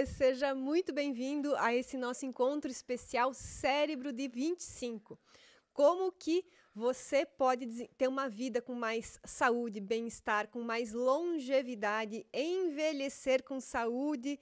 Seja muito bem-vindo a esse nosso encontro especial Cérebro de 25. Como que você pode ter uma vida com mais saúde, bem-estar, com mais longevidade, envelhecer com saúde.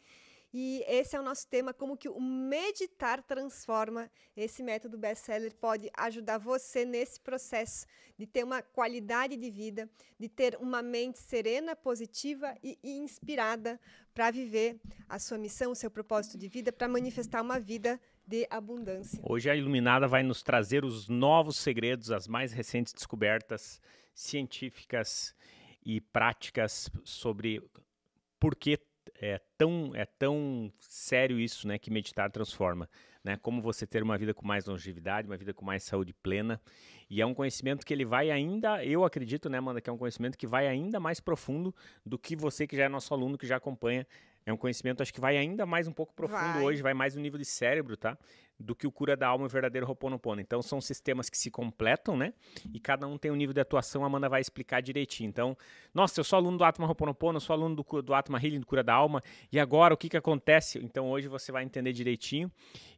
E esse é o nosso tema, como que o meditar transforma. Esse método best-seller pode ajudar você nesse processo de ter uma qualidade de vida, de ter uma mente serena, positiva e inspirada para viver a sua missão, o seu propósito de vida, para manifestar uma vida de abundância. Hoje a Iluminada vai nos trazer os novos segredos, as mais recentes descobertas científicas e práticas sobre por que é tão sério isso, né, que meditar transforma, né? Como você ter uma vida com mais longevidade, uma vida com mais saúde plena. E é um conhecimento que ele vai ainda, eu acredito, né, Amanda, que é um conhecimento que vai ainda mais profundo do que você que já é nosso aluno, que já acompanha. É um conhecimento, acho que vai ainda mais um pouco profundo hoje, vai mais no nível de cérebro, tá? Do que o cura da alma e o verdadeiro Ho'oponopono. Então, são sistemas que se completam, né? E cada um tem um nível de atuação, a Amanda vai explicar direitinho. Então, nossa, eu sou aluno do Atma Ho'oponopono, eu sou aluno do Atma Healing, do cura da alma, e agora o que acontece? Então, hoje você vai entender direitinho.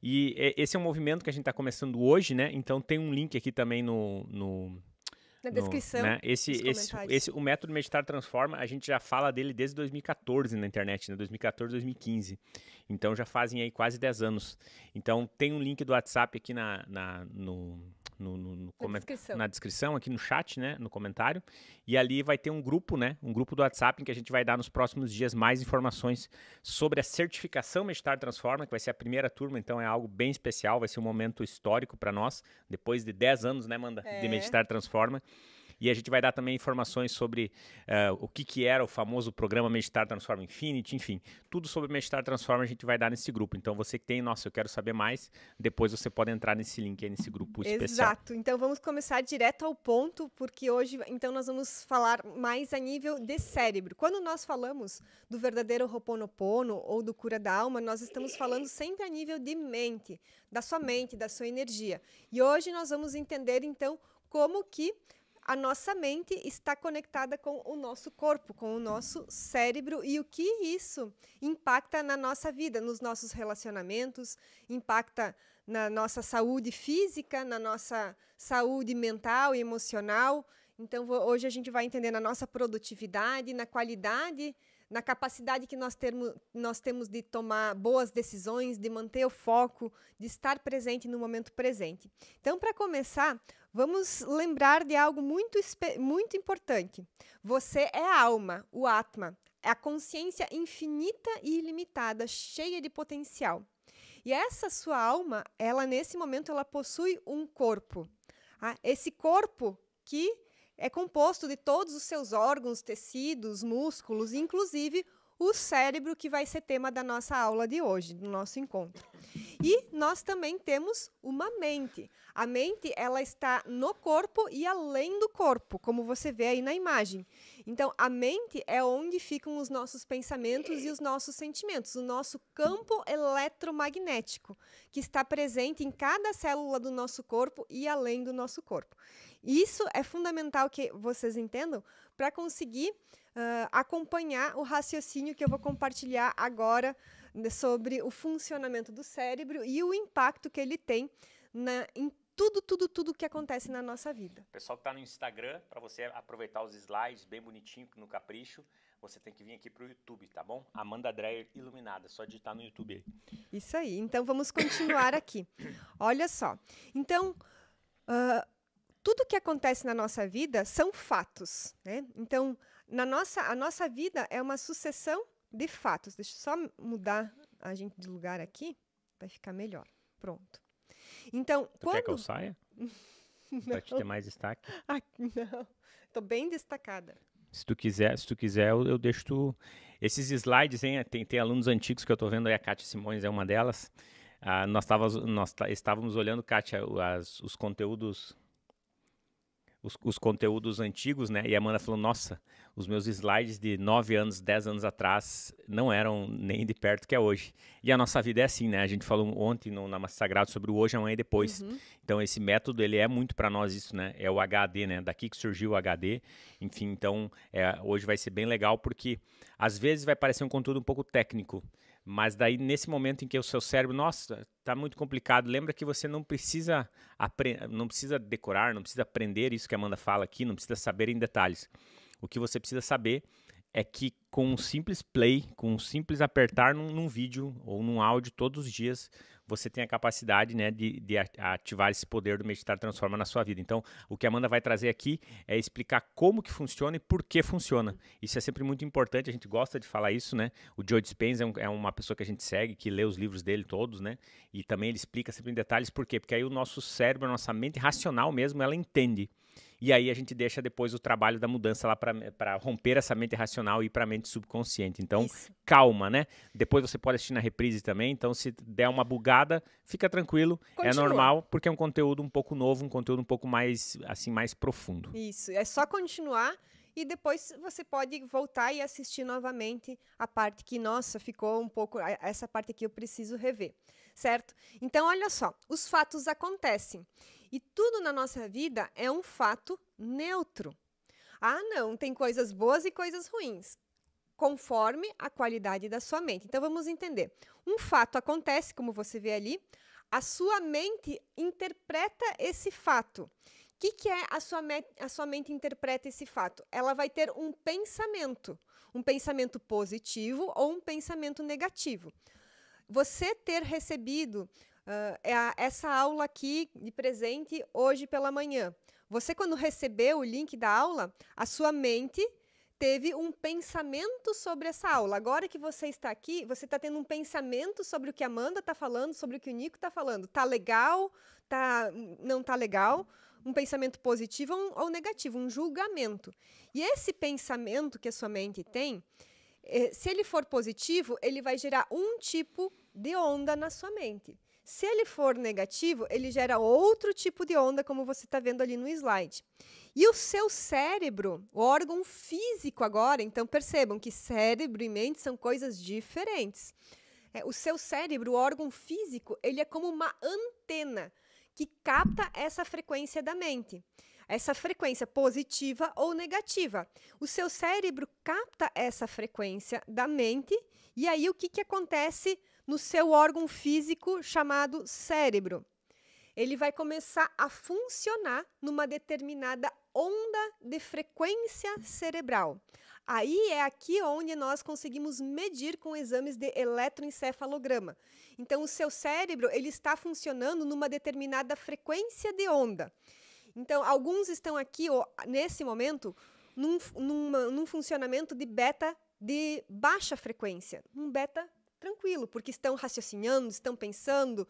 E esse é um movimento que a gente está começando hoje, né? Então, tem um link aqui também na descrição, né? O método Meditar Transforma, a gente já fala dele desde 2014 na internet, né? 2014, 2015. Então já fazem aí quase 10 anos. Então tem um link do WhatsApp aqui na descrição, aqui no chat, né? No comentário. E ali vai ter um grupo, né? Um grupo do WhatsApp em que a gente vai dar nos próximos dias mais informações sobre a certificação Meditar Transforma, que vai ser a primeira turma, então é algo bem especial, vai ser um momento histórico para nós, depois de 10 anos, né, Amanda? De Meditar Transforma. E a gente vai dar também informações sobre o que era o famoso programa Meditar Transforma Infinity, enfim, tudo sobre Meditar Transforma a gente vai dar nesse grupo. Então você que tem, nossa, eu quero saber mais, depois você pode entrar nesse link aí, nesse grupo especial. Exato, então vamos começar direto ao ponto, porque hoje então nós vamos falar mais a nível de cérebro. Quando nós falamos do verdadeiro Ho'oponopono ou do cura da alma, nós estamos falando sempre a nível de mente, da sua energia. E hoje nós vamos entender então como que a nossa mente está conectada com o nosso corpo, com o nosso cérebro e o que isso impacta na nossa vida, nos nossos relacionamentos, impacta na nossa saúde física, na nossa saúde mental e emocional. Então, hoje a gente vai entender na nossa produtividade, na qualidade, na capacidade que nós temos de tomar boas decisões, de manter o foco, de estar presente no momento presente. Então, para começar, vamos lembrar de algo muito importante. Você é a alma, o Atma, é a consciência infinita e ilimitada, cheia de potencial. E essa sua alma, nesse momento, ela possui um corpo. Esse corpo que é composto de todos os seus órgãos, tecidos, músculos, inclusive o cérebro, que vai ser tema da nossa aula de hoje, do nosso encontro. E nós também temos uma mente. A mente, ela está no corpo e além do corpo, como você vê aí na imagem. Então, a mente é onde ficam os nossos pensamentos e os nossos sentimentos, o nosso campo eletromagnético, que está presente em cada célula do nosso corpo e além do nosso corpo. Isso é fundamental que vocês entendam para conseguir acompanhar o raciocínio que eu vou compartilhar agora sobre o funcionamento do cérebro e o impacto que ele tem em tudo que acontece na nossa vida. O pessoal que está no Instagram, para você aproveitar os slides bem bonitinho, no capricho, você tem que vir aqui para o YouTube, tá bom? Amanda Dreyer Iluminada, só digitar no YouTube aí. Isso aí, então vamos continuar aqui. Olha só, então, tudo que acontece na nossa vida são fatos, né? Então, a nossa vida é uma sucessão de fatos. Deixa eu só mudar a gente de lugar aqui, vai ficar melhor. Pronto. Então, quer que eu saia? Para te ter mais destaque? Não, estou bem destacada. Se tu quiser, eu deixo tu... Esses slides, hein? Tem alunos antigos que eu estou vendo aí, a Kátia Simões é uma delas. Nós estávamos olhando, Kátia, os conteúdos... Os conteúdos antigos, né? E a Amanda falou, nossa, os meus slides de 9 anos, 10 anos atrás não eram nem de perto que é hoje. E a nossa vida é assim, né? A gente falou ontem no Namastê Sagrado sobre o hoje, amanhã e depois. Então, esse método, ele é muito para nós isso, né? É o HD, né? Daqui que surgiu o HD. Enfim, então, hoje vai ser bem legal porque, às vezes, vai parecer um conteúdo um pouco técnico. Mas daí, nesse momento em que o seu cérebro, nossa, tá muito complicado, lembra que você não precisa decorar, não precisa aprender isso que a Amanda fala aqui, não precisa saber em detalhes. O que você precisa saber é que com um simples play, com um simples apertar num vídeo ou num áudio todos os dias, você tem a capacidade, né, de ativar esse poder do Meditar Transforma na sua vida. Então, o que a Amanda vai trazer aqui é explicar como que funciona e por que funciona. Isso é sempre muito importante, a gente gosta de falar isso, né? O Joe Dispenza é uma pessoa que a gente segue, que lê os livros dele todos, né? E também ele explica sempre em detalhes por quê. Porque aí o nosso cérebro, a nossa mente racional mesmo, ela entende. E aí a gente deixa depois o trabalho da mudança lá para romper essa mente racional e ir para a mente subconsciente. Então, calma, né? Depois você pode assistir na reprise também. Então, se der uma bugada, fica tranquilo. Continua. É normal, porque é um conteúdo um pouco novo, um conteúdo um pouco mais, assim, mais profundo. Isso, é só continuar e depois você pode voltar e assistir novamente a parte que, nossa, ficou um pouco... Essa parte aqui eu preciso rever, certo? Então, olha só, os fatos acontecem. E tudo na nossa vida é um fato neutro. Ah, não, tem coisas boas e coisas ruins, conforme a qualidade da sua mente. Então, vamos entender. Um fato acontece, como você vê ali, a sua mente interpreta esse fato. O que é a sua mente interpreta esse fato? Ela vai ter um pensamento positivo ou um pensamento negativo. Você ter recebido essa aula aqui de presente hoje pela manhã. Você, quando recebeu o link da aula, a sua mente teve um pensamento sobre essa aula. Agora que você está aqui, você está tendo um pensamento sobre o que a Amanda está falando, sobre o que o Nico está falando. Tá legal? Não tá legal? Um pensamento positivo ou negativo, um julgamento. E esse pensamento que a sua mente tem, se ele for positivo, ele vai gerar um tipo de onda na sua mente. Se ele for negativo, ele gera outro tipo de onda, como você está vendo ali no slide. E o seu cérebro, o órgão físico agora, então percebam que cérebro e mente são coisas diferentes. O seu cérebro, o órgão físico, ele é como uma antena que capta essa frequência da mente. Essa frequência positiva ou negativa. O seu cérebro capta essa frequência da mente e aí o que acontece no seu órgão físico chamado cérebro? Ele vai começar a funcionar numa determinada onda de frequência cerebral. Aí é aqui onde nós conseguimos medir com exames de eletroencefalograma. Então, o seu cérebro ele está funcionando numa determinada frequência de onda. Então, alguns estão aqui, nesse momento, num funcionamento de beta de baixa frequência, um beta tranquilo, porque estão raciocinando, estão pensando.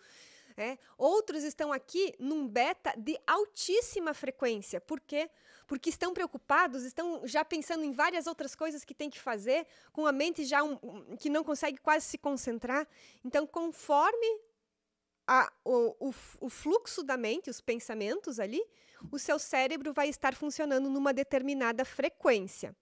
Outros estão aqui num beta de altíssima frequência. Por quê? Porque estão preocupados, estão já pensando em várias outras coisas que tem que fazer, com a mente já que não consegue quase se concentrar. Então, conforme o fluxo da mente, os pensamentos ali, o seu cérebro vai estar funcionando numa determinada frequência.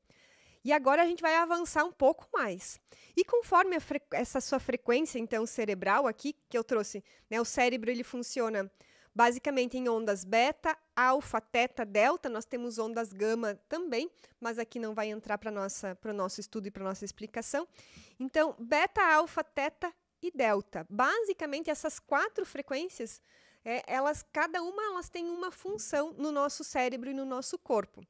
E agora a gente vai avançar um pouco mais. E conforme essa sua frequência, então, cerebral aqui, que eu trouxe, né, o cérebro ele funciona basicamente em ondas beta, alfa, teta, delta. Nós temos ondas gama também, mas aqui não vai entrar para o nosso estudo e para a nossa explicação. Então, beta, alfa, teta e delta. Basicamente, essas 4 frequências, cada uma tem uma função no nosso cérebro e no nosso corpo.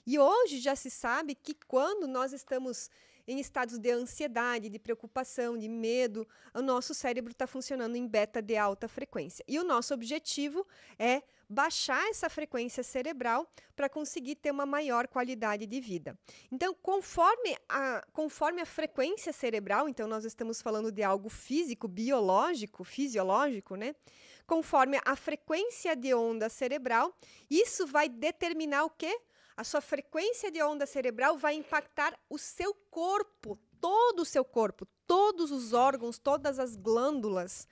E hoje já se sabe que quando nós estamos em estados de ansiedade, de preocupação, de medo, o nosso cérebro está funcionando em beta de alta frequência. E o nosso objetivo é baixar essa frequência cerebral para conseguir ter uma maior qualidade de vida. Então, conforme a frequência cerebral, então nós estamos falando de algo físico, biológico, fisiológico, né? Conforme a frequência de onda cerebral, isso vai determinar o quê? A sua frequência de onda cerebral vai impactar o seu corpo, todo o seu corpo, todos os órgãos, todas as glândulas.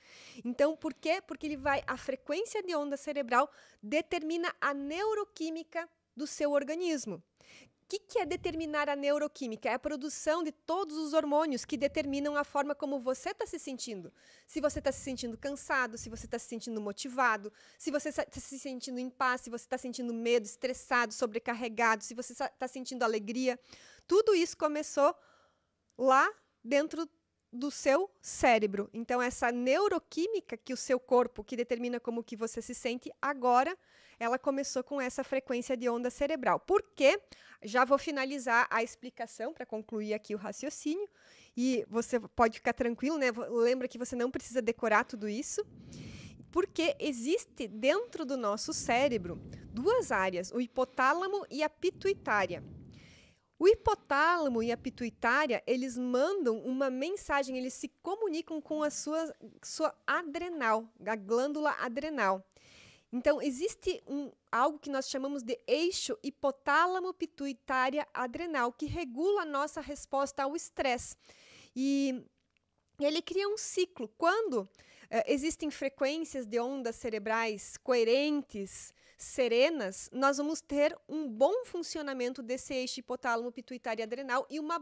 Então, por quê? Porque a frequência de onda cerebral determina a neuroquímica do seu organismo. O que é determinar a neuroquímica? É a produção de todos os hormônios que determinam a forma como você está se sentindo. Se você está se sentindo cansado, se você está se sentindo motivado, se você está se sentindo em paz, se você está sentindo medo, estressado, sobrecarregado, se você está sentindo alegria. Tudo isso começou lá dentro do seu cérebro. Então, essa neuroquímica que o seu corpo, que determina como que você se sente agora, ela começou com essa frequência de onda cerebral. Por quê? Já vou finalizar a explicação para concluir aqui o raciocínio. E você pode ficar tranquilo, né? Lembra que você não precisa decorar tudo isso. Porque existe dentro do nosso cérebro duas áreas, o hipotálamo e a pituitária. O hipotálamo e a pituitária, eles mandam uma mensagem, eles se comunicam com a sua adrenal, a glândula adrenal. Então, existe algo que nós chamamos de eixo hipotálamo-pituitária-adrenal, que regula a nossa resposta ao estresse. E ele cria um ciclo. Quando existem frequências de ondas cerebrais coerentes, serenas, nós vamos ter um bom funcionamento desse eixo hipotálamo-pituitária-adrenal e uma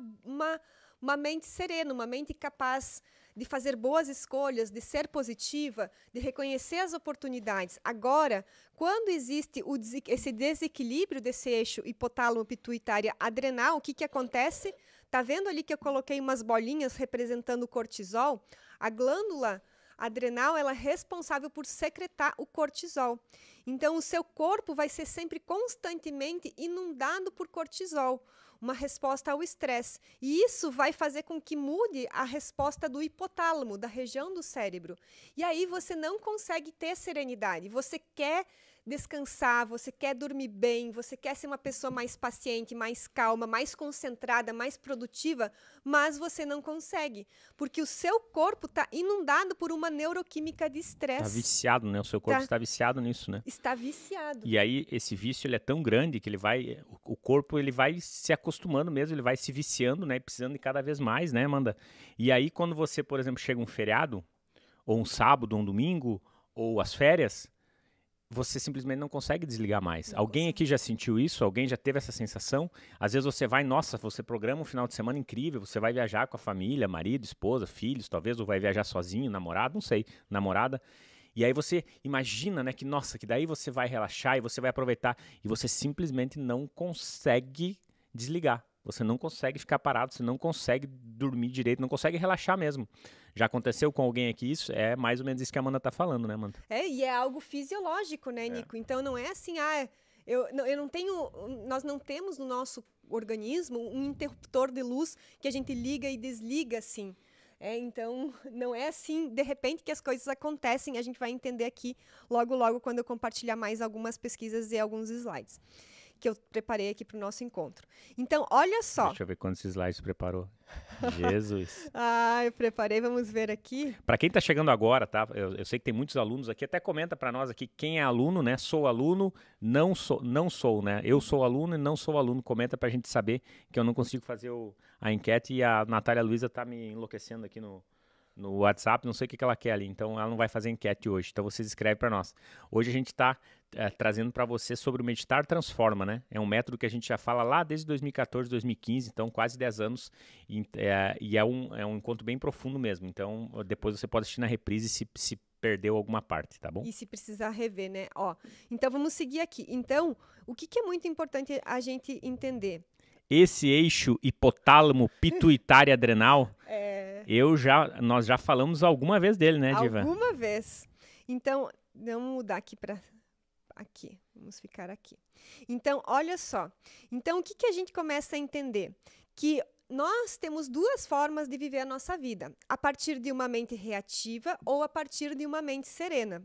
mente serena, uma mente capaz de fazer boas escolhas, de ser positiva, de reconhecer as oportunidades. Agora, quando existe esse desequilíbrio desse eixo hipotálamo-pituitária-adrenal, o que acontece? Tá vendo ali que eu coloquei umas bolinhas representando o cortisol? A glândula adrenal, ela é responsável por secretar o cortisol. Então, o seu corpo vai ser sempre constantemente inundado por cortisol, uma resposta ao estresse. E isso vai fazer com que mude a resposta do hipotálamo, da região do cérebro. E aí você não consegue ter serenidade. Você quer descansar, você quer dormir bem, você quer ser uma pessoa mais paciente, mais calma, mais concentrada, mais produtiva, mas você não consegue, porque o seu corpo está inundado por uma neuroquímica de estresse. Está viciado, né? O seu corpo está viciado nisso, né? Está viciado. E aí esse vício ele é tão grande que o corpo ele vai se acostumando mesmo, ele vai se viciando, né? Precisando de cada vez mais, né, Amanda? E aí quando você, por exemplo, chega um feriado, ou um sábado, ou um domingo, ou as férias, você simplesmente não consegue desligar mais. Alguém aqui já sentiu isso? Alguém já teve essa sensação? Às vezes você vai, nossa, você programa um final de semana incrível, você vai viajar com a família, marido, esposa, filhos, talvez, ou vai viajar sozinho, namorado, não sei, namorada. E aí você imagina, né, que nossa, que daí você vai relaxar e você vai aproveitar e você simplesmente não consegue desligar. Você não consegue ficar parado, você não consegue dormir direito, não consegue relaxar mesmo. Já aconteceu com alguém aqui isso? É mais ou menos isso que a Amanda tá falando, né, Amanda? E é algo fisiológico, né, Nico? Então não é assim, nós não temos no nosso organismo um interruptor de luz que a gente liga e desliga assim. Então, não é assim, de repente, que as coisas acontecem. A gente vai entender aqui logo, logo, quando eu compartilhar mais algumas pesquisas e alguns slides que eu preparei aqui para o nosso encontro. Então, olha só. Deixa eu ver quantos slides você preparou. Jesus. Eu preparei, vamos ver aqui. Para quem está chegando agora, tá? Eu sei que tem muitos alunos aqui, até comenta para nós aqui quem é aluno, né? Sou aluno, não sou, né? Eu sou aluno e não sou aluno. Comenta para a gente saber, que eu não consigo fazer a enquete e a Natália Luiza tá me enlouquecendo aqui no WhatsApp, não sei o que ela quer ali, então ela não vai fazer enquete hoje, então você escreve para nós. Hoje a gente está trazendo para você sobre o Meditar Transforma, né? É um método que a gente já fala lá desde 2014, 2015, então quase 10 anos, e é um encontro bem profundo mesmo, então depois você pode assistir na reprise se perdeu alguma parte, tá bom? E se precisar rever, né? Então vamos seguir aqui. Então, o que é muito importante a gente entender? Esse eixo hipotálamo pituitário adrenal, nós já falamos alguma vez dele, né, Diva? Alguma vez. Então, vamos mudar aqui para aqui. Vamos ficar aqui. Então, olha só. Então, o que a gente começa a entender? Que nós temos duas formas de viver a nossa vida. A partir de uma mente reativa ou a partir de uma mente serena.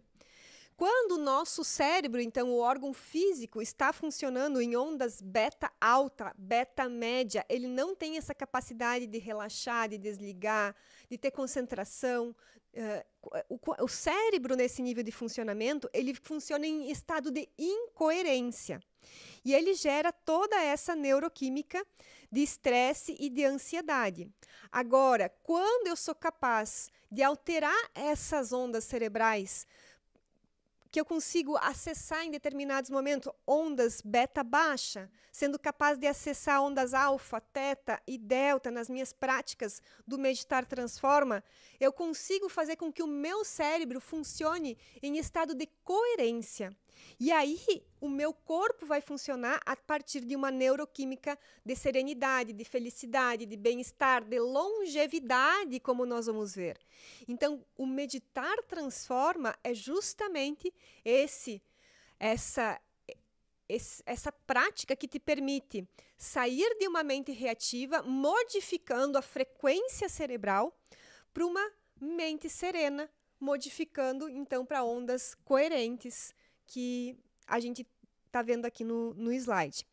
Quando o nosso cérebro, então o órgão físico, está funcionando em ondas beta alta, beta média, ele não tem essa capacidade de relaxar, de desligar, de ter concentração. O cérebro, nesse nível de funcionamento, ele funciona em estado de incoerência. E ele gera toda essa neuroquímica de estresse e de ansiedade. Agora, quando eu sou capaz de alterar essas ondas cerebrais, que eu consigo acessar em determinados momentos ondas beta baixa, sendo capaz de acessar ondas alfa, teta e delta nas minhas práticas do Meditar Transforma, eu consigo fazer com que o meu cérebro funcione em estado de coerência. E aí, o meu corpo vai funcionar a partir de uma neuroquímica de serenidade, de felicidade, de bem-estar, de longevidade, como nós vamos ver. Então, o meditar transforma é justamente essa prática que te permite sair de uma mente reativa, modificando a frequência cerebral para uma mente serena, modificando, então, para ondas coerentes que a gente está vendo aqui no slide.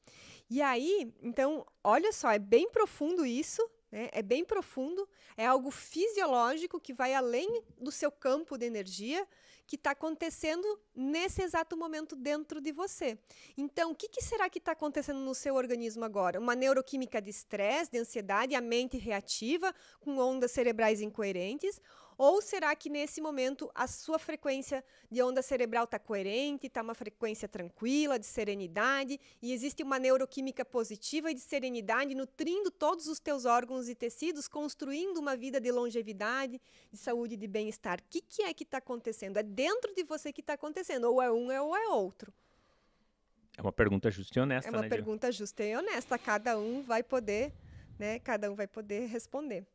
E aí, então, olha só, é bem profundo isso, né? É bem profundo, é algo fisiológico que vai além do seu campo de energia, que está acontecendo nesse exato momento dentro de você. Então, o que será que está acontecendo no seu organismo agora? Uma neuroquímica de estresse, de ansiedade, a mente reativa, com ondas cerebrais incoerentes? Ou será que nesse momento a sua frequência de onda cerebral está coerente, está uma frequência tranquila, de serenidade, e existe uma neuroquímica positiva e de serenidade nutrindo todos os teus órgãos e tecidos, construindo uma vida de longevidade, de saúde e de bem-estar? O que é que está acontecendo? É dentro de você que está acontecendo, ou é um ou é outro? É uma pergunta justa e honesta, né? É uma né, pergunta justa e honesta. Cada um vai poder responder.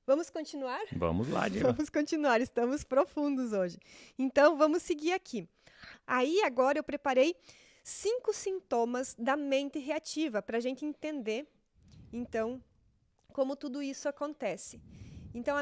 Vamos continuar? Vamos lá, Diego. Vamos continuar, estamos profundos hoje. Então, vamos seguir aqui. Aí, agora, eu preparei 5 sintomas da mente reativa, para a gente entender, então, como tudo isso acontece. Então,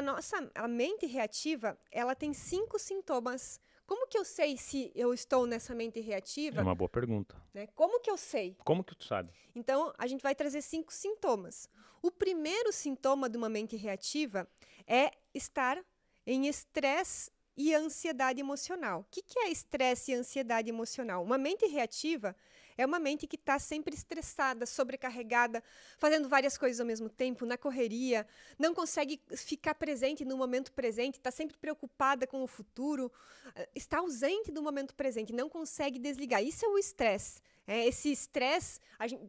a mente reativa, ela tem 5 sintomas. Como que eu sei se eu estou nessa mente reativa? É uma boa pergunta. Né? Como que eu sei? Como que tu sabe? Então, a gente vai trazer 5 sintomas. O primeiro sintoma de uma mente reativa é estar em estresse e ansiedade emocional. O que é estresse e ansiedade emocional? Uma mente reativa é uma mente que está sempre estressada, sobrecarregada, fazendo várias coisas ao mesmo tempo, na correria, não consegue ficar presente no momento presente, está sempre preocupada com o futuro, está ausente do momento presente, não consegue desligar. Isso é o estresse. Esse estresse,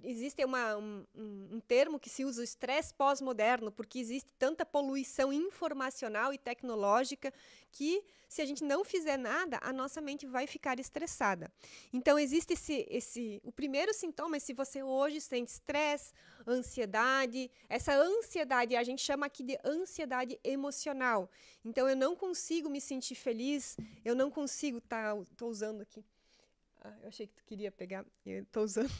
existe um termo que se usa, o estresse pós-moderno, porque existe tanta poluição informacional e tecnológica que, se a gente não fizer nada, a nossa mente vai ficar estressada. Então, existe o primeiro sintoma é se você hoje sente estresse, ansiedade. Essa ansiedade, a gente chama aqui de ansiedade emocional. Então, eu não consigo me sentir feliz, eu não consigo, estou usando aqui. Eu achei que tu queria pegar. Estou usando.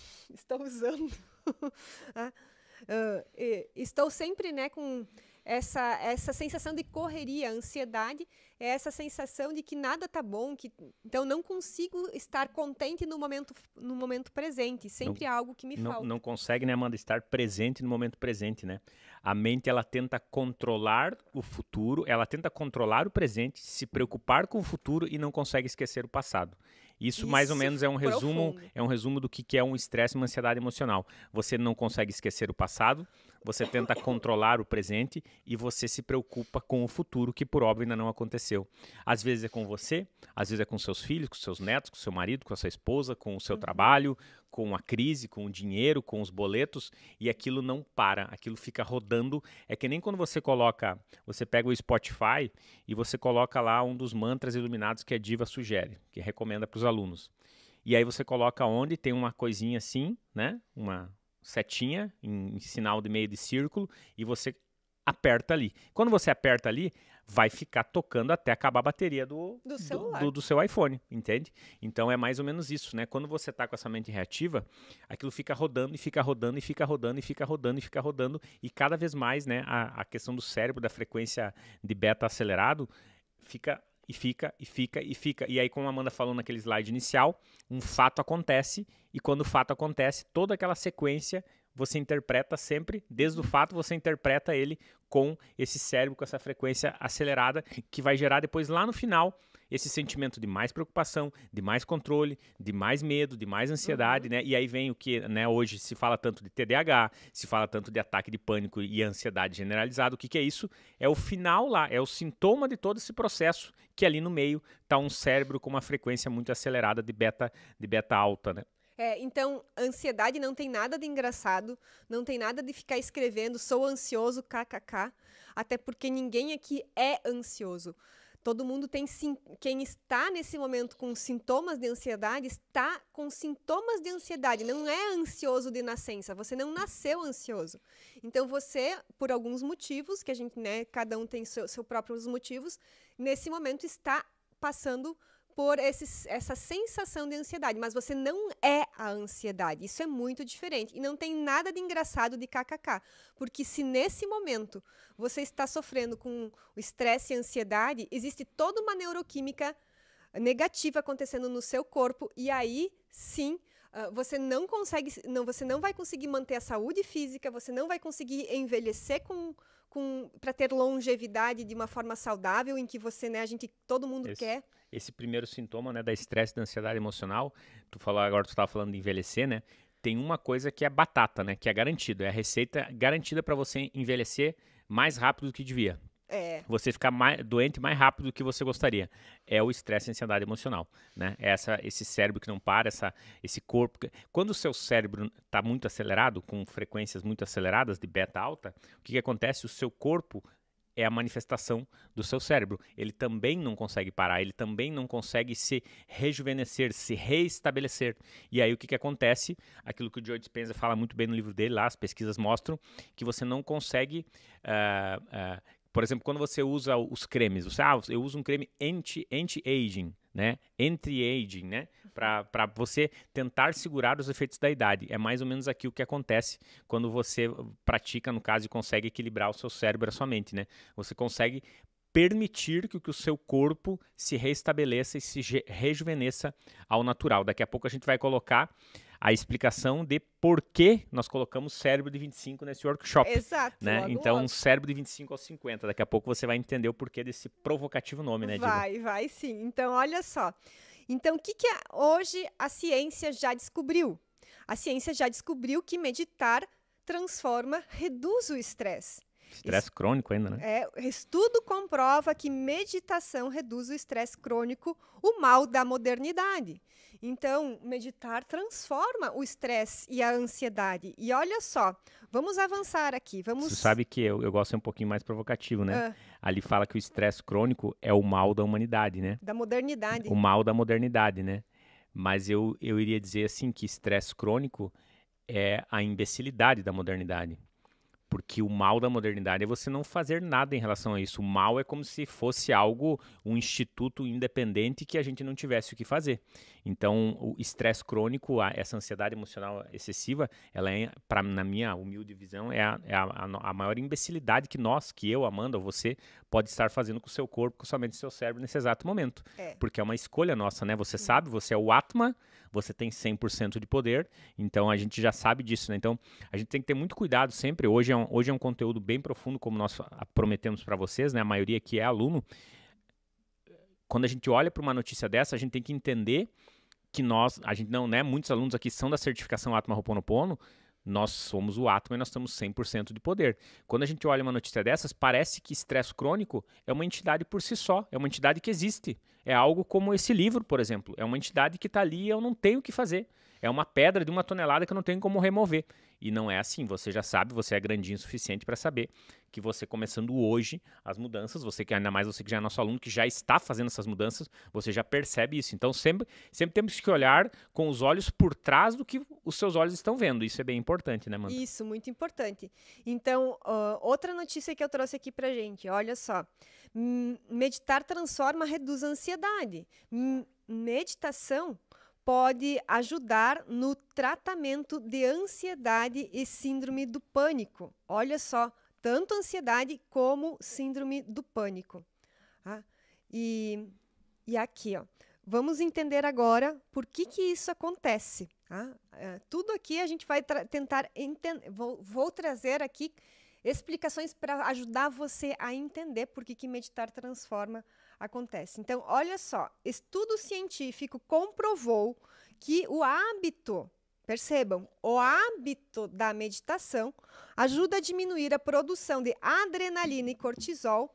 Estou sempre, né, com essa sensação de correria, ansiedade, é essa sensação de que nada está bom, então não consigo estar contente no momento presente. Sempre há algo que me falta. Não consegue, né, Amanda, estar presente no momento presente, né? A mente, ela tenta controlar o futuro, ela tenta controlar o presente, se preocupar com o futuro e não consegue esquecer o passado. Isso mais ou menos é um resumo do que é um estresse e uma ansiedade emocional. Você não consegue esquecer o passado, você tenta controlar o presente e você se preocupa com o futuro, que por óbvio ainda não aconteceu. Às vezes é com você, às vezes é com seus filhos, com seus netos, com seu marido, com a sua esposa, com o seu trabalho, com a crise, com o dinheiro, com os boletos, e aquilo não para, aquilo fica rodando. É que nem quando você pega o Spotify e você coloca lá um dos mantras iluminados que a Diva sugere, que recomenda para os alunos. E aí você coloca onde tem uma coisinha assim, né? Uma setinha em sinal de meio de círculo, e você aperta ali. Quando você aperta ali, vai ficar tocando até acabar a bateria do seu iPhone, entende? Então é mais ou menos isso, né? Quando você está com essa mente reativa, aquilo fica rodando e fica rodando e fica rodando e fica rodando e fica rodando, e cada vez mais, né, a questão do cérebro, da frequência de beta acelerado, fica. E aí, como a Amanda falou naquele slide inicial, um fato acontece, e quando o fato acontece, toda aquela sequência você interpreta sempre, desde o fato você interpreta ele com esse cérebro, com essa frequência acelerada, que vai gerar depois lá no final esse sentimento de mais preocupação, de mais controle, de mais medo, de mais ansiedade, né? E aí vem o que, né, hoje se fala tanto de TDAH, se fala tanto de ataque de pânico e ansiedade generalizada. O que é isso? É o final lá, é o sintoma de todo esse processo, que ali no meio está um cérebro com uma frequência muito acelerada de beta alta, né? Então, ansiedade não tem nada de engraçado, não tem nada de ficar escrevendo, sou ansioso, kkk, até porque ninguém aqui é ansioso. Todo mundo tem, quem está nesse momento com sintomas de ansiedade, está com sintomas de ansiedade, não é ansioso de nascença, você não nasceu ansioso. Então você, por alguns motivos, que a gente, né, cada um tem seus próprios motivos, nesse momento está passando por essa sensação de ansiedade, mas você não é a ansiedade, isso é muito diferente, e não tem nada de engraçado de kkk, porque se nesse momento você está sofrendo com o estresse e a ansiedade, existe toda uma neuroquímica negativa acontecendo no seu corpo, e aí sim, você não vai conseguir manter a saúde física, você não vai conseguir envelhecer para ter longevidade de uma forma saudável, em que você, né, todo mundo quer. Esse primeiro sintoma, né, da estresse, da ansiedade emocional, agora tu estava falando de envelhecer, né? Tem uma coisa que é batata, né? Que é garantido, é a receita garantida para você envelhecer mais rápido do que devia. Você ficar doente mais rápido do que você gostaria. É o estresse e a ansiedade emocional, né? Esse cérebro que não para, esse corpo. Quando o seu cérebro está muito acelerado, com frequências muito aceleradas, de beta alta, o que acontece? O seu corpo é a manifestação do seu cérebro. Ele também não consegue parar, ele também não consegue se rejuvenescer, se reestabelecer. E aí o que acontece? Aquilo que o Joe Dispenza fala muito bem no livro dele, lá as pesquisas mostram que você não consegue... por exemplo, quando você usa os cremes, eu uso um creme anti-aging, né? Anti-aging, né? Para você tentar segurar os efeitos da idade. É mais ou menos aqui o que acontece quando você pratica, no caso, e consegue equilibrar o seu cérebro e a sua mente, né? Você consegue permitir que o seu corpo se reestabeleça e se rejuvenesça ao natural. Daqui a pouco a gente vai colocar a explicação de por que nós colocamos cérebro de 25 nesse workshop. Exato. Né? Então, cérebro de 25 aos 50. Daqui a pouco você vai entender o porquê desse provocativo nome, né, Diva? Vai sim. Então, olha só. Então, o que hoje a ciência já descobriu? A ciência já descobriu que meditar reduz o estresse. Estresse crônico ainda, né? Estudo comprova que meditação reduz o estresse crônico, o mal da modernidade. Então, meditar transforma o estresse e a ansiedade. E olha só, vamos avançar aqui. Você sabe que eu gosto de ser um pouquinho mais provocativo, né? Ali fala que o estresse crônico é o mal da humanidade, né? Da modernidade. O mal da modernidade, né? Mas eu iria dizer assim que estresse crônico é a imbecilidade da modernidade. Porque o mal da modernidade é você não fazer nada em relação a isso. O mal é como se fosse um instituto independente que a gente não tivesse o que fazer. Então, o estresse crônico, essa ansiedade emocional excessiva, ela na minha humilde visão, é a maior imbecilidade que eu, Amanda, ou você, pode estar fazendo com o seu corpo, com somente o seu cérebro nesse exato momento. Porque é uma escolha nossa, né? Você sabe, você é o Atma, você tem 100% de poder, então a gente já sabe disso, né? Então, a gente tem que ter muito cuidado sempre. Hoje é um conteúdo bem profundo, como nós prometemos para vocês, né? A maioria aqui é aluno. Quando a gente olha para uma notícia dessa, a gente tem que entender que a gente não, né? Muitos alunos aqui são da certificação Atma Ho'oponopono, nós somos o Atma e nós temos 100% de poder. Quando a gente olha uma notícia dessas, parece que estresse crônico é uma entidade por si só, é uma entidade que existe. É algo como esse livro, por exemplo. É uma entidade que está ali e eu não tenho o que fazer. É uma pedra de 1 tonelada que eu não tenho como remover. E não é assim, você já sabe, você é grandinho o suficiente para saber que você começando hoje as mudanças, ainda mais você que já é nosso aluno, que já está fazendo essas mudanças, você já percebe isso. Então sempre temos que olhar com os olhos por trás do que os seus olhos estão vendo. Isso é bem importante, né, Amanda? Isso, muito importante. Então, outra notícia que eu trouxe aqui pra gente, olha só. Meditar reduz a ansiedade. Meditação pode ajudar no tratamento de ansiedade e síndrome do pânico. Olha só, tanto ansiedade como síndrome do pânico. E aqui, vamos entender agora por que isso acontece. Tudo aqui a gente vai tentar entender. Vou trazer aqui explicações para ajudar você a entender por que meditar acontece. Então, olha só, estudo científico comprovou que o hábito da meditação ajuda a diminuir a produção de adrenalina e cortisol,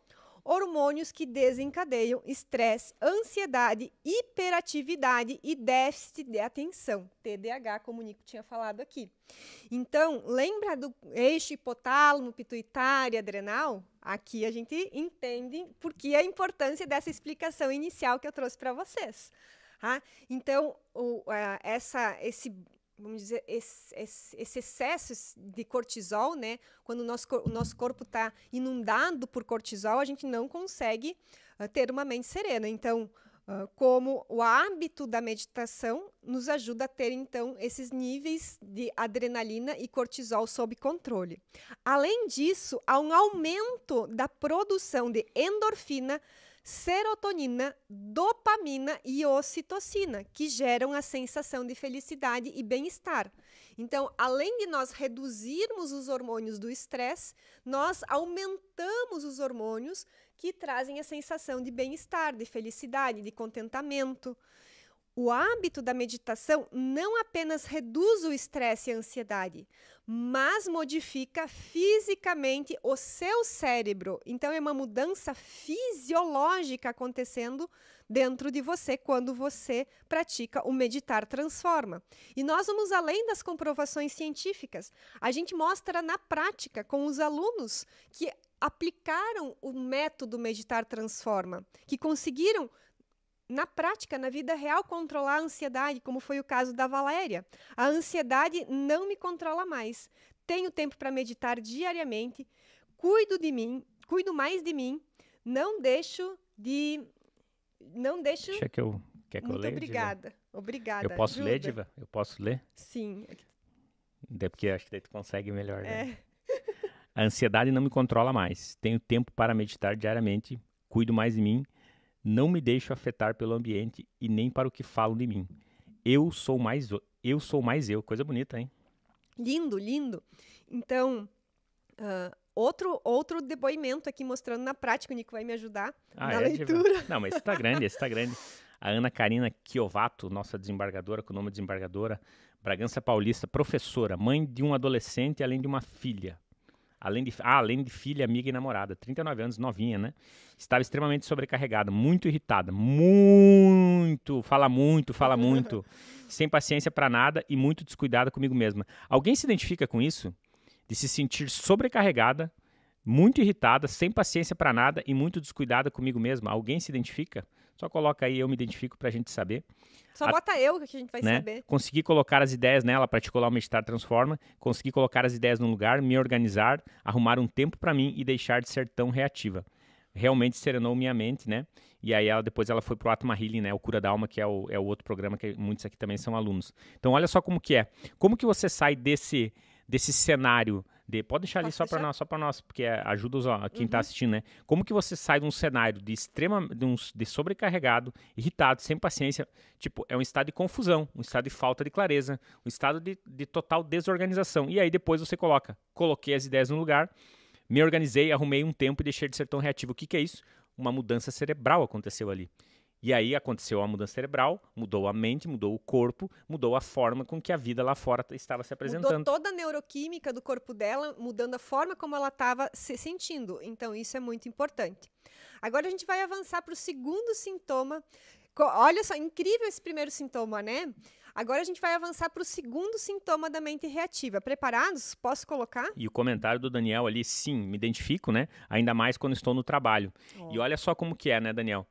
hormônios que desencadeiam estresse, ansiedade, hiperatividade e déficit de atenção, TDAH, como o Nico tinha falado aqui. Então, lembra do eixo hipotálamo, pituitário, adrenal? Aqui a gente entende por que a importância dessa explicação inicial que eu trouxe para vocês. Tá? Então, vamos dizer, esse excesso de cortisol, né? Quando o nosso corpo está inundado por cortisol, a gente não consegue ter uma mente serena. Então, como o hábito da meditação nos ajuda a ter, então, esses níveis de adrenalina e cortisol sob controle. Além disso, há um aumento da produção de endorfina, serotonina, dopamina e ocitocina, que geram a sensação de felicidade e bem-estar. Então, além de nós reduzirmos os hormônios do estresse, nós aumentamos os hormônios que trazem a sensação de bem-estar, de felicidade, de contentamento. O hábito da meditação não apenas reduz o estresse e a ansiedade, mas modifica fisicamente o seu cérebro. Então, é uma mudança fisiológica acontecendo dentro de você quando você pratica o Meditar Transforma. E nós vamos além das comprovações científicas. A gente mostra na prática com os alunos que aplicaram o método Meditar Transforma, que conseguiram na prática, na vida real, controlar a ansiedade, como foi o caso da Valéria. A ansiedade não me controla mais. Tenho tempo para meditar diariamente, cuido de mim, cuido mais de mim, não deixo de... Quer que eu Muito leia, obrigada. Diva? Obrigada. Eu posso ajuda. ler, Diva? Eu posso ler? Sim. Porque acho que daí tu consegue melhor, né? A ansiedade não me controla mais. Tenho tempo para meditar diariamente, cuido mais de mim, não me deixo afetar pelo ambiente e nem para o que falam de mim. Eu sou mais eu. Coisa bonita, hein? Lindo, lindo. Então, outro depoimento aqui mostrando na prática, o Nico vai me ajudar na leitura. Diva? Não, mas esse tá grande, A Ana Karina Chiovato, nossa desembargadora, com o nome de desembargadora, Bragança Paulista, professora, mãe de um adolescente, além de uma filha. Além de filha, amiga e namorada, 39 anos, novinha, né? Estava extremamente sobrecarregada, muito irritada, fala muito, sem paciência para nada e muito descuidada comigo mesma. Alguém se identifica com isso? De se sentir sobrecarregada, muito irritada, sem paciência para nada e muito descuidada comigo mesma? Alguém se identifica? Só coloca aí, eu me identifico pra gente saber. Só bota eu que a gente vai saber. Consegui colocar as ideias nela, praticar o Meditar Transforma, consegui colocar as ideias no lugar, me organizar, arrumar um tempo pra mim e deixar de ser tão reativa. Realmente serenou minha mente, né? E aí depois ela foi pro Atma Healing, né? O Cura da Alma, que é o outro programa que muitos aqui também são alunos. Então olha só como que é. Como que você sai desse cenário pode deixar ali só para nós, porque ajuda quem está assistindo, né? Como que você sai de um cenário de sobrecarregado, irritado, sem paciência, tipo, é um estado de confusão, um estado de falta de clareza, um estado de total desorganização. E aí depois você coloquei as ideias no lugar, me organizei, arrumei um tempo e deixei de ser tão reativo. O que é isso? Uma mudança cerebral aconteceu ali. E aí aconteceu a mudança cerebral, mudou a mente, mudou o corpo, mudou a forma com que a vida lá fora estava se apresentando. Mudou toda a neuroquímica do corpo dela, mudando a forma como ela estava se sentindo. Então, isso é muito importante. Agora a gente vai avançar para o segundo sintoma. Olha só, incrível esse primeiro sintoma, né? Agora a gente vai avançar para o segundo sintoma da mente reativa. Preparados? Posso colocar? E o comentário do Daniel ali, sim, me identifico, né? Ainda mais quando estou no trabalho. E olha só como que é, né, Daniel?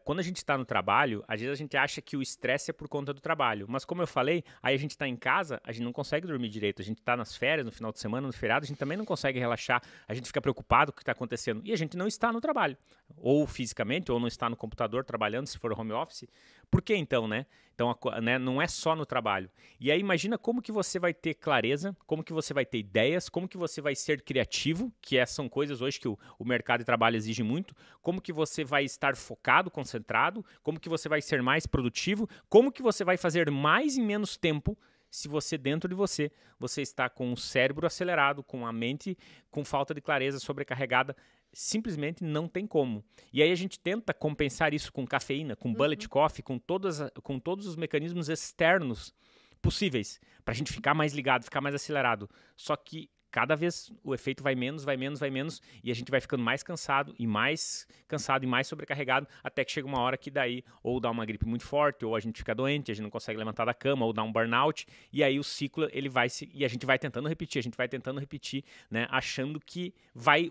Quando a gente está no trabalho, às vezes a gente acha que o estresse é por conta do trabalho. Mas como eu falei, aí a gente está em casa, a gente não consegue dormir direito. A gente está nas férias, no final de semana, no feriado, a gente também não consegue relaxar. A gente fica preocupado com o que está acontecendo. E a gente não está no trabalho. Ou fisicamente, ou não está no computador trabalhando, se for home office. Por que então, né? Então, né, não é só no trabalho. E aí imagina como que você vai ter clareza, como que você vai ter ideias, como que você vai ser criativo, que são coisas hoje que o mercado de trabalho exige muito, como que você vai estar focado, concentrado, como que você vai ser mais produtivo, como que você vai fazer mais em menos tempo se você, dentro de você está com o cérebro acelerado, com a mente com falta de clareza, sobrecarregada. Simplesmente não tem como. E aí a gente tenta compensar isso com cafeína, com bullet coffee, com todos os mecanismos externos possíveis para a gente ficar mais ligado, ficar mais acelerado. Só que cada vez o efeito vai menos, e a gente vai ficando mais cansado e mais sobrecarregado, até que chega uma hora que daí ou dá uma gripe muito forte, ou a gente fica doente, a gente não consegue levantar da cama, ou dá um burnout, e aí o ciclo e a gente vai tentando repetir, né, achando que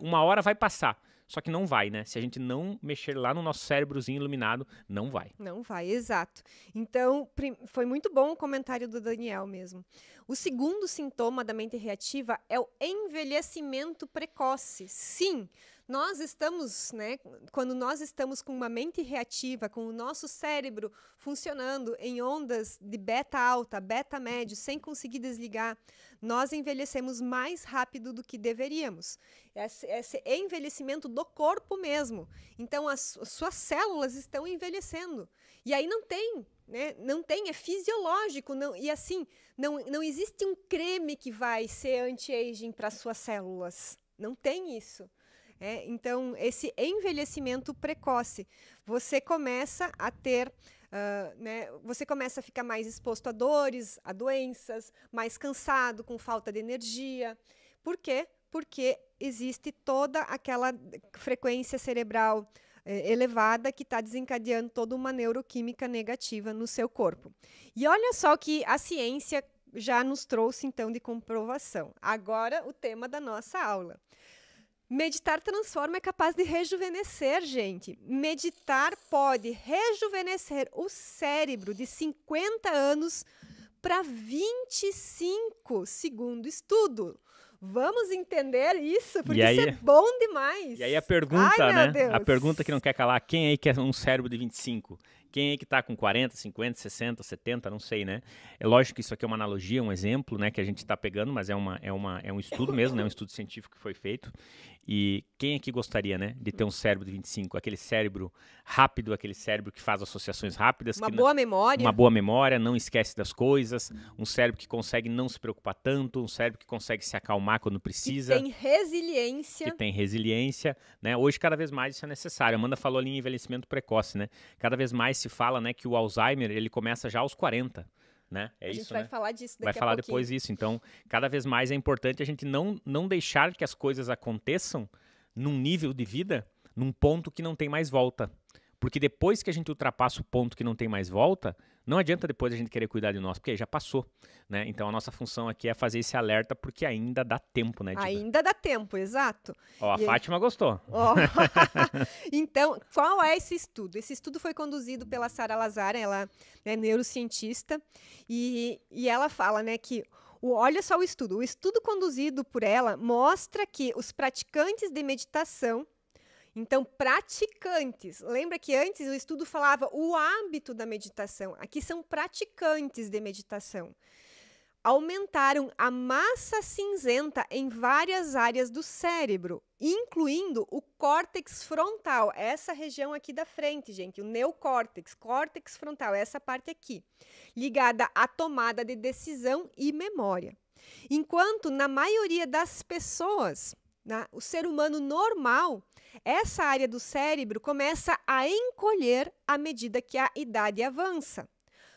uma hora vai passar. Só que não vai, né? Se a gente não mexer lá no nosso cérebrozinho iluminado, não vai. Não vai, exato. Então, foi muito bom o comentário do Daniel mesmo. O segundo sintoma da mente reativa é o envelhecimento precoce. Sim, nós estamos, né, quando nós estamos com uma mente reativa, com o nosso cérebro funcionando em ondas de beta alta, beta médio, sem conseguir desligar, nós envelhecemos mais rápido do que deveríamos. Esse envelhecimento do corpo mesmo. Então, as suas células estão envelhecendo. E aí não tem, né? Não tem, é fisiológico. Não, e assim, não existe um creme que vai ser anti-aging para as suas células. Não tem isso. Então, esse envelhecimento precoce, você começa a ter... né, você começa a ficar mais exposto a dores, a doenças, mais cansado, com falta de energia. Por quê? Porque existe toda aquela frequência cerebral elevada que está desencadeando toda uma neuroquímica negativa no seu corpo. E olha só que a ciência já nos trouxe, então, de comprovação. Agora, o tema da nossa aula. Meditar transforma, é capaz de rejuvenescer, gente. Meditar pode rejuvenescer o cérebro de 50 anos para 25, segundo estudo. Vamos entender isso, porque isso é bom demais. E aí a pergunta, né? A pergunta que não quer calar, quem aí quer um cérebro de 25? Quem aí que está com 40, 50, 60, 70, não sei, né? É lógico que isso aqui é uma analogia, um exemplo, né, que a gente está pegando, mas é um estudo mesmo, né, um estudo científico que foi feito. E quem aqui gostaria, né, de ter um cérebro de 25? Aquele cérebro rápido, aquele cérebro que faz associações rápidas. Uma boa memória. Uma boa memória, não esquece das coisas. Um cérebro que consegue não se preocupar tanto. Um cérebro que consegue se acalmar quando precisa. Que tem resiliência. Que tem resiliência, né? Hoje, cada vez mais isso é necessário. A Amanda falou ali em envelhecimento precoce, né? Cada vez mais se fala, né, que o Alzheimer, ele começa já aos 40. Né? É a gente isso, vai né? falar disso daqui a pouquinho. Vai falar depois disso. Então, cada vez mais é importante a gente não deixar que as coisas aconteçam num nível de vida, num ponto que não tem mais volta. Porque depois que a gente ultrapassa o ponto que não tem mais volta, não adianta depois a gente querer cuidar de nós, porque aí já passou, né? Então, a nossa função aqui é fazer esse alerta, porque ainda dá tempo, né, Diva? Ainda dá tempo, exato. Ó, a Fátima gostou. Ó. Então, qual é esse estudo? Esse estudo foi conduzido pela Sara Lazar, ela é neurocientista, e ela fala, né, que olha só o estudo conduzido por ela mostra que os praticantes de meditação, então, praticantes, lembra que antes o estudo falava o hábito da meditação, aqui são praticantes de meditação, aumentaram a massa cinzenta em várias áreas do cérebro, incluindo o córtex frontal, essa região aqui da frente, gente, o neocórtex, córtex frontal, essa parte aqui, ligada à tomada de decisão e memória. Enquanto, na maioria das pessoas, o ser humano normal, essa área do cérebro começa a encolher à medida que a idade avança.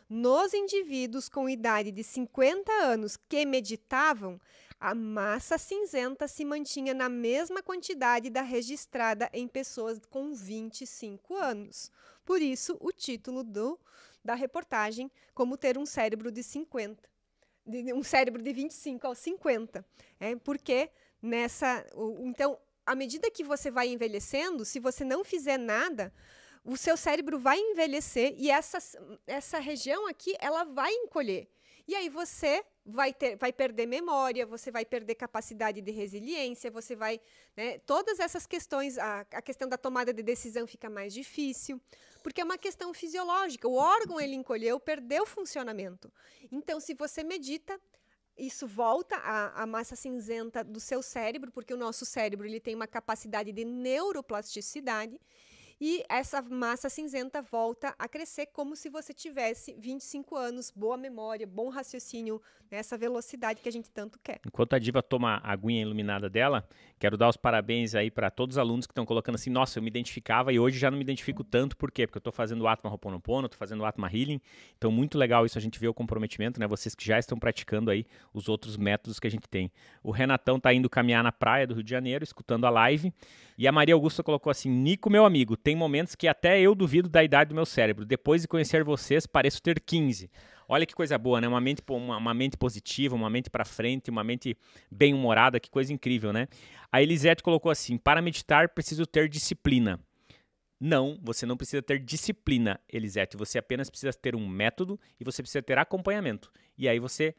Nos indivíduos com idade de 50 anos que meditavam, a massa cinzenta se mantinha na mesma quantidade da registrada em pessoas com 25 anos. Por isso, o título da reportagem, como ter um cérebro de 50, um cérebro de 25 aos 50. Porque então, à medida que você vai envelhecendo, se você não fizer nada, o seu cérebro vai envelhecer e essa região aqui, ela vai encolher. E aí você vai perder memória, você vai perder capacidade de resiliência, você vai... né, todas essas questões, a questão da tomada de decisão fica mais difícil, porque é uma questão fisiológica. O órgão, ele encolheu, perdeu o funcionamento. Então, se você medita, isso volta à massa cinzenta do seu cérebro, porque o nosso cérebro ele tem uma capacidade de neuroplasticidade, e essa massa cinzenta volta a crescer como se você tivesse 25 anos, boa memória, bom raciocínio, né, essa velocidade que a gente tanto quer. Enquanto a Diva toma a aguinha iluminada dela, quero dar os parabéns aí para todos os alunos que estão colocando assim, nossa, eu me identificava e hoje já não me identifico tanto, por quê? Porque eu estou fazendo o Atma Ho'oponopono, estou fazendo o Atma Healing, então muito legal isso, a gente vê o comprometimento, né? Vocês que já estão praticando aí os outros métodos que a gente tem. O Renatão tá indo caminhar na praia do Rio de Janeiro, escutando a live, e a Maria Augusta colocou assim, Nico, meu amigo, tem momentos que até eu duvido da idade do meu cérebro, depois de conhecer vocês, pareço ter 15. Olha que coisa boa, né? Uma mente positiva, uma mente para frente, uma mente bem-humorada, que coisa incrível, né? A Elisete colocou assim, para meditar preciso ter disciplina. Não, você não precisa ter disciplina, Elisete. Você apenas precisa ter um método e você precisa ter acompanhamento. E aí você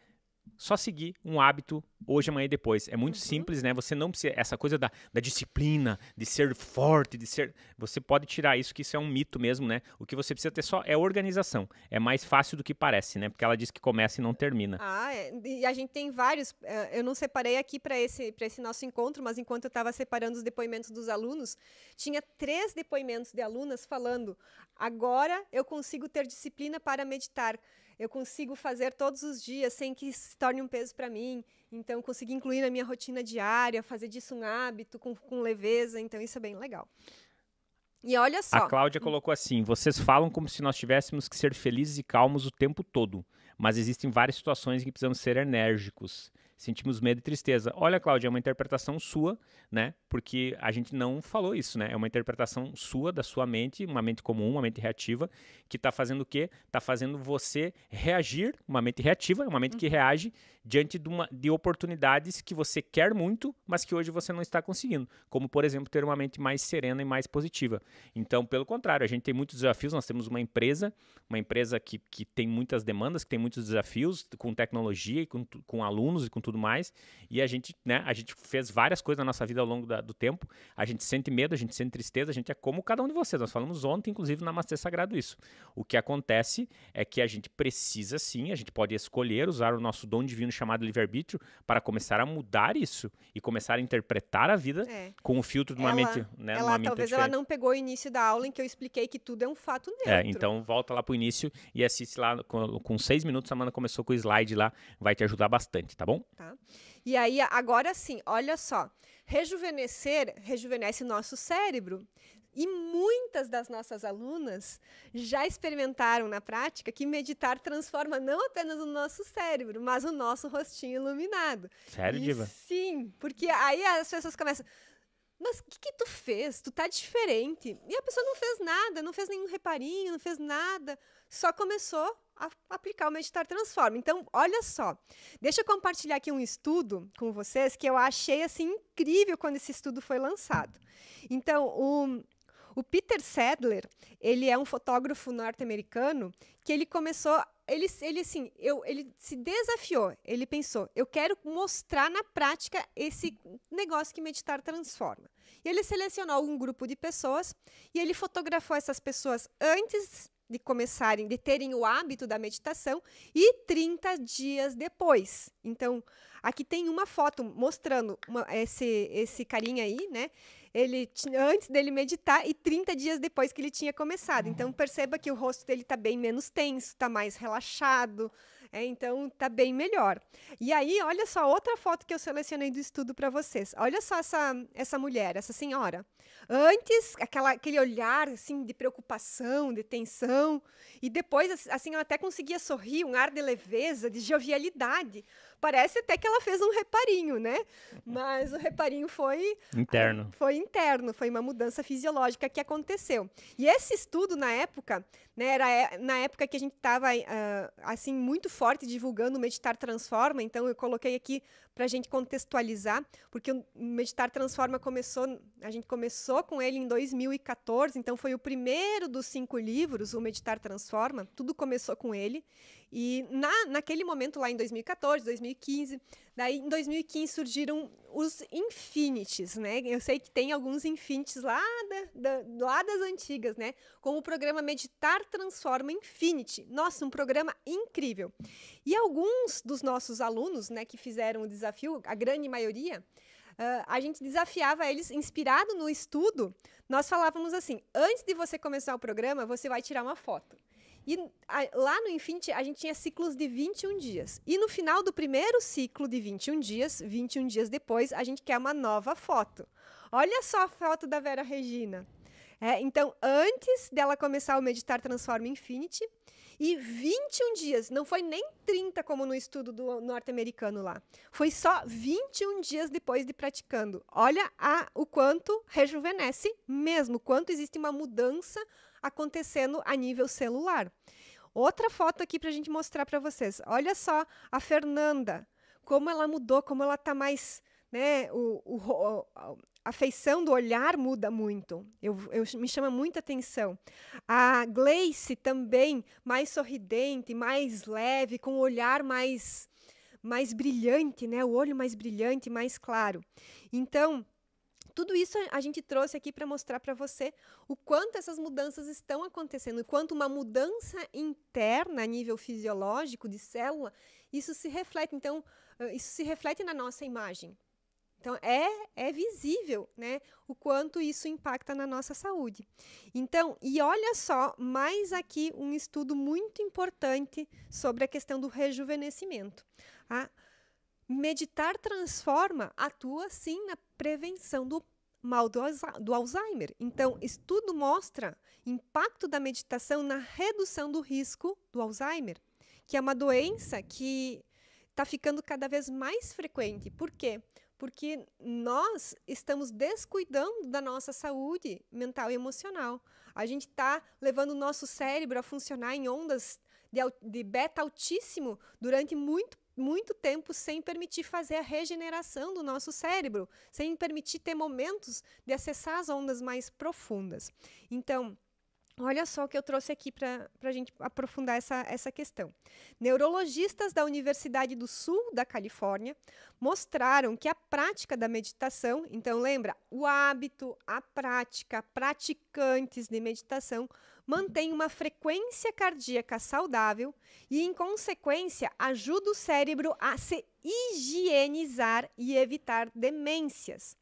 só seguir um hábito hoje, amanhã e depois. É muito simples, né? Você não precisa... Essa coisa da disciplina, de ser forte, de ser... Você pode tirar isso, que isso é um mito mesmo, né? O que você precisa ter só é organização. É mais fácil do que parece, né? Porque ela diz que começa e não termina. E a gente tem vários... Eu não separei aqui para esse nosso encontro, mas enquanto eu estava separando os depoimentos dos alunos, tinha 3 depoimentos de alunas falando, agora eu consigo ter disciplina para meditar. Eu consigo fazer todos os dias sem que se torne um peso para mim. Então, consegui incluir na minha rotina diária, fazer disso um hábito, com leveza. Então, isso é bem legal. E olha só. A Cláudia colocou assim, vocês falam como se nós tivéssemos que ser felizes e calmos o tempo todo, mas existem várias situações em que precisamos ser enérgicos. Sentimos medo e tristeza. Olha, Cláudia, é uma interpretação sua, né? Porque a gente não falou isso, né? É uma interpretação sua, da sua mente, uma mente comum, uma mente reativa, que está fazendo o quê? Está fazendo você reagir, uma mente reativa, uma mente que reage diante de oportunidades que você quer muito, mas que hoje você não está conseguindo. Como, por exemplo, ter uma mente mais serena e mais positiva. Então, pelo contrário, a gente tem muitos desafios, nós temos uma empresa que tem muitas demandas, que tem muitos desafios com tecnologia, e com alunos e com tudo mais, e a gente fez várias coisas na nossa vida ao longo do tempo, a gente sente medo, a gente sente tristeza, a gente é como cada um de vocês, nós falamos ontem, inclusive, na Namastê Sagrado isso. O que acontece é que a gente precisa sim, a gente pode escolher usar o nosso dom divino chamado livre-arbítrio para começar a mudar isso e começar a interpretar a vida com o filtro de uma mente, né, talvez ela não pegou o início da aula em que eu expliquei que tudo é um fato neutro. Então volta lá pro início e assiste lá com 6 minutos, a Amanda começou com o slide lá, vai te ajudar bastante, tá bom? Tá. E aí, agora sim, olha só, rejuvenesce o nosso cérebro. E muitas das nossas alunas já experimentaram na prática que meditar transforma não apenas o nosso cérebro, mas o nosso rostinho iluminado. Sério, Diva? Sim, porque aí as pessoas começam... Mas o que tu fez? Tu tá diferente. E a pessoa não fez nada, não fez nenhum reparinho, não fez nada. Só começou a aplicar o Meditar Transforma. Então, olha só. Deixa eu compartilhar aqui um estudo com vocês que eu achei assim incrível quando esse estudo foi lançado. Então, o Peter Sadler, ele é um fotógrafo norte-americano que ele começou... Ele se desafiou, ele pensou, eu quero mostrar na prática esse negócio que meditar transforma. E ele selecionou um grupo de pessoas e ele fotografou essas pessoas antes de começarem, de terem o hábito da meditação e 30 dias depois. Então, aqui tem uma foto mostrando esse carinha aí, né? Antes dele meditar e 30 dias depois que ele tinha começado. Então, perceba que o rosto dele está bem menos tenso, está mais relaxado, então está bem melhor. E aí, olha só, outra foto que eu selecionei do estudo para vocês. Olha só essa mulher, essa senhora. Antes, aquele olhar assim, de preocupação, de tensão, e depois, assim, ela até conseguia sorrir, um ar de leveza, de jovialidade. Parece até que ela fez um reparinho, né? Mas o reparinho foi interno. Foi uma mudança fisiológica que aconteceu. E esse estudo, na época, né, era na época que a gente estava assim, muito forte divulgando o Meditar Transforma, então eu coloquei aqui para a gente contextualizar, porque o Meditar Transforma a gente começou com ele em 2014, então foi o primeiro dos 5 livros, o Meditar Transforma, tudo começou com ele. E naquele momento, lá em 2014, 2015, daí em 2015 surgiram os Infinities, né? Eu sei que tem alguns Infinities lá das antigas, né? Como o programa Meditar Transforma Infinity. Nossa, um programa incrível. E alguns dos nossos alunos, né, que fizeram o desafio, a grande maioria, a gente desafiava eles, inspirado no estudo, nós falávamos assim, antes de você começar o programa, você vai tirar uma foto. E lá no Infinity, a gente tinha ciclos de 21 dias. E no final do primeiro ciclo de 21 dias depois, a gente quer uma nova foto. Olha só a foto da Vera Regina. Então, antes dela começar o Meditar Transforma Infinity, e 21 dias, não foi nem 30 como no estudo do norte-americano lá. Foi só 21 dias depois de praticando. Olha o quanto rejuvenesce mesmo, quanto existe uma mudança acontecendo a nível celular. Outra foto aqui para a gente mostrar para vocês. Olha só a Fernanda, como ela mudou, como ela está mais, né, a feição do olhar muda muito. Me chama muita atenção. A Gleice também, mais sorridente, mais leve, com o olhar mais brilhante, né? O olho mais brilhante, mais claro. Então, tudo isso a gente trouxe aqui para mostrar para você o quanto essas mudanças estão acontecendo, o quanto uma mudança interna a nível fisiológico de célula, isso se reflete. Então, isso se reflete na nossa imagem. Então, é visível, né, o quanto isso impacta na nossa saúde. Então, e olha só, mais aqui um estudo muito importante sobre a questão do rejuvenescimento. Meditar Transforma atua, sim, na prevenção do mal do Alzheimer. Então, estudo mostra impacto da meditação na redução do risco do Alzheimer, que é uma doença que está ficando cada vez mais frequente. Por quê? Porque nós estamos descuidando da nossa saúde mental e emocional. A gente está levando o nosso cérebro a funcionar em ondas de beta altíssimo durante muito tempo, sem permitir fazer a regeneração do nosso cérebro, sem permitir ter momentos de acessar as ondas mais profundas. Então, olha só o que eu trouxe aqui para a gente aprofundar essa questão. Neurologistas da Universidade do Sul da Califórnia mostraram que a prática da meditação, então lembra, o hábito, a prática, praticantes de meditação, mantém uma frequência cardíaca saudável e, em consequência, ajuda o cérebro a se higienizar e evitar demências.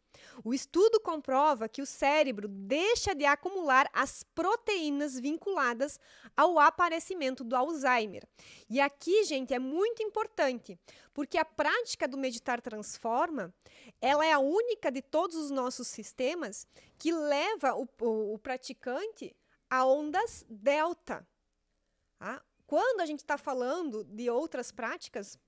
O estudo comprova que o cérebro deixa de acumular as proteínas vinculadas ao aparecimento do Alzheimer. E aqui, gente, é muito importante, porque a prática do Meditar Transforma, ela é a única de todos os nossos sistemas que leva o praticante a ondas delta. Quando a gente está falando de outras práticas,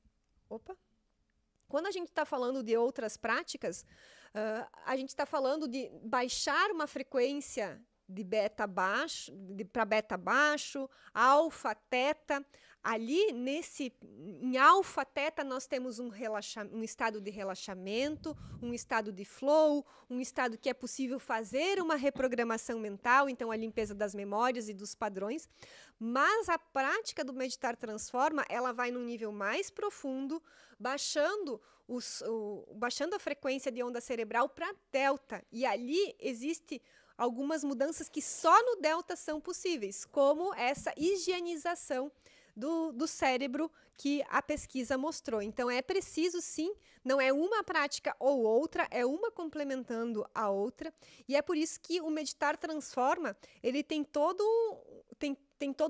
a gente está falando de baixar uma frequência de beta baixo, para beta baixo, alfa, teta. Ali, em alfa, teta, nós temos um estado de relaxamento, um estado de flow, um estado que é possível fazer uma reprogramação mental, então a limpeza das memórias e dos padrões. Mas a prática do Meditar Transforma, ela vai num nível mais profundo, baixando a frequência de onda cerebral para delta. E ali existe algumas mudanças que só no delta são possíveis, como essa higienização do cérebro que a pesquisa mostrou. Então, é preciso, sim, não é uma prática ou outra, é uma complementando a outra. E é por isso que o Meditar Transforma, ele tem todo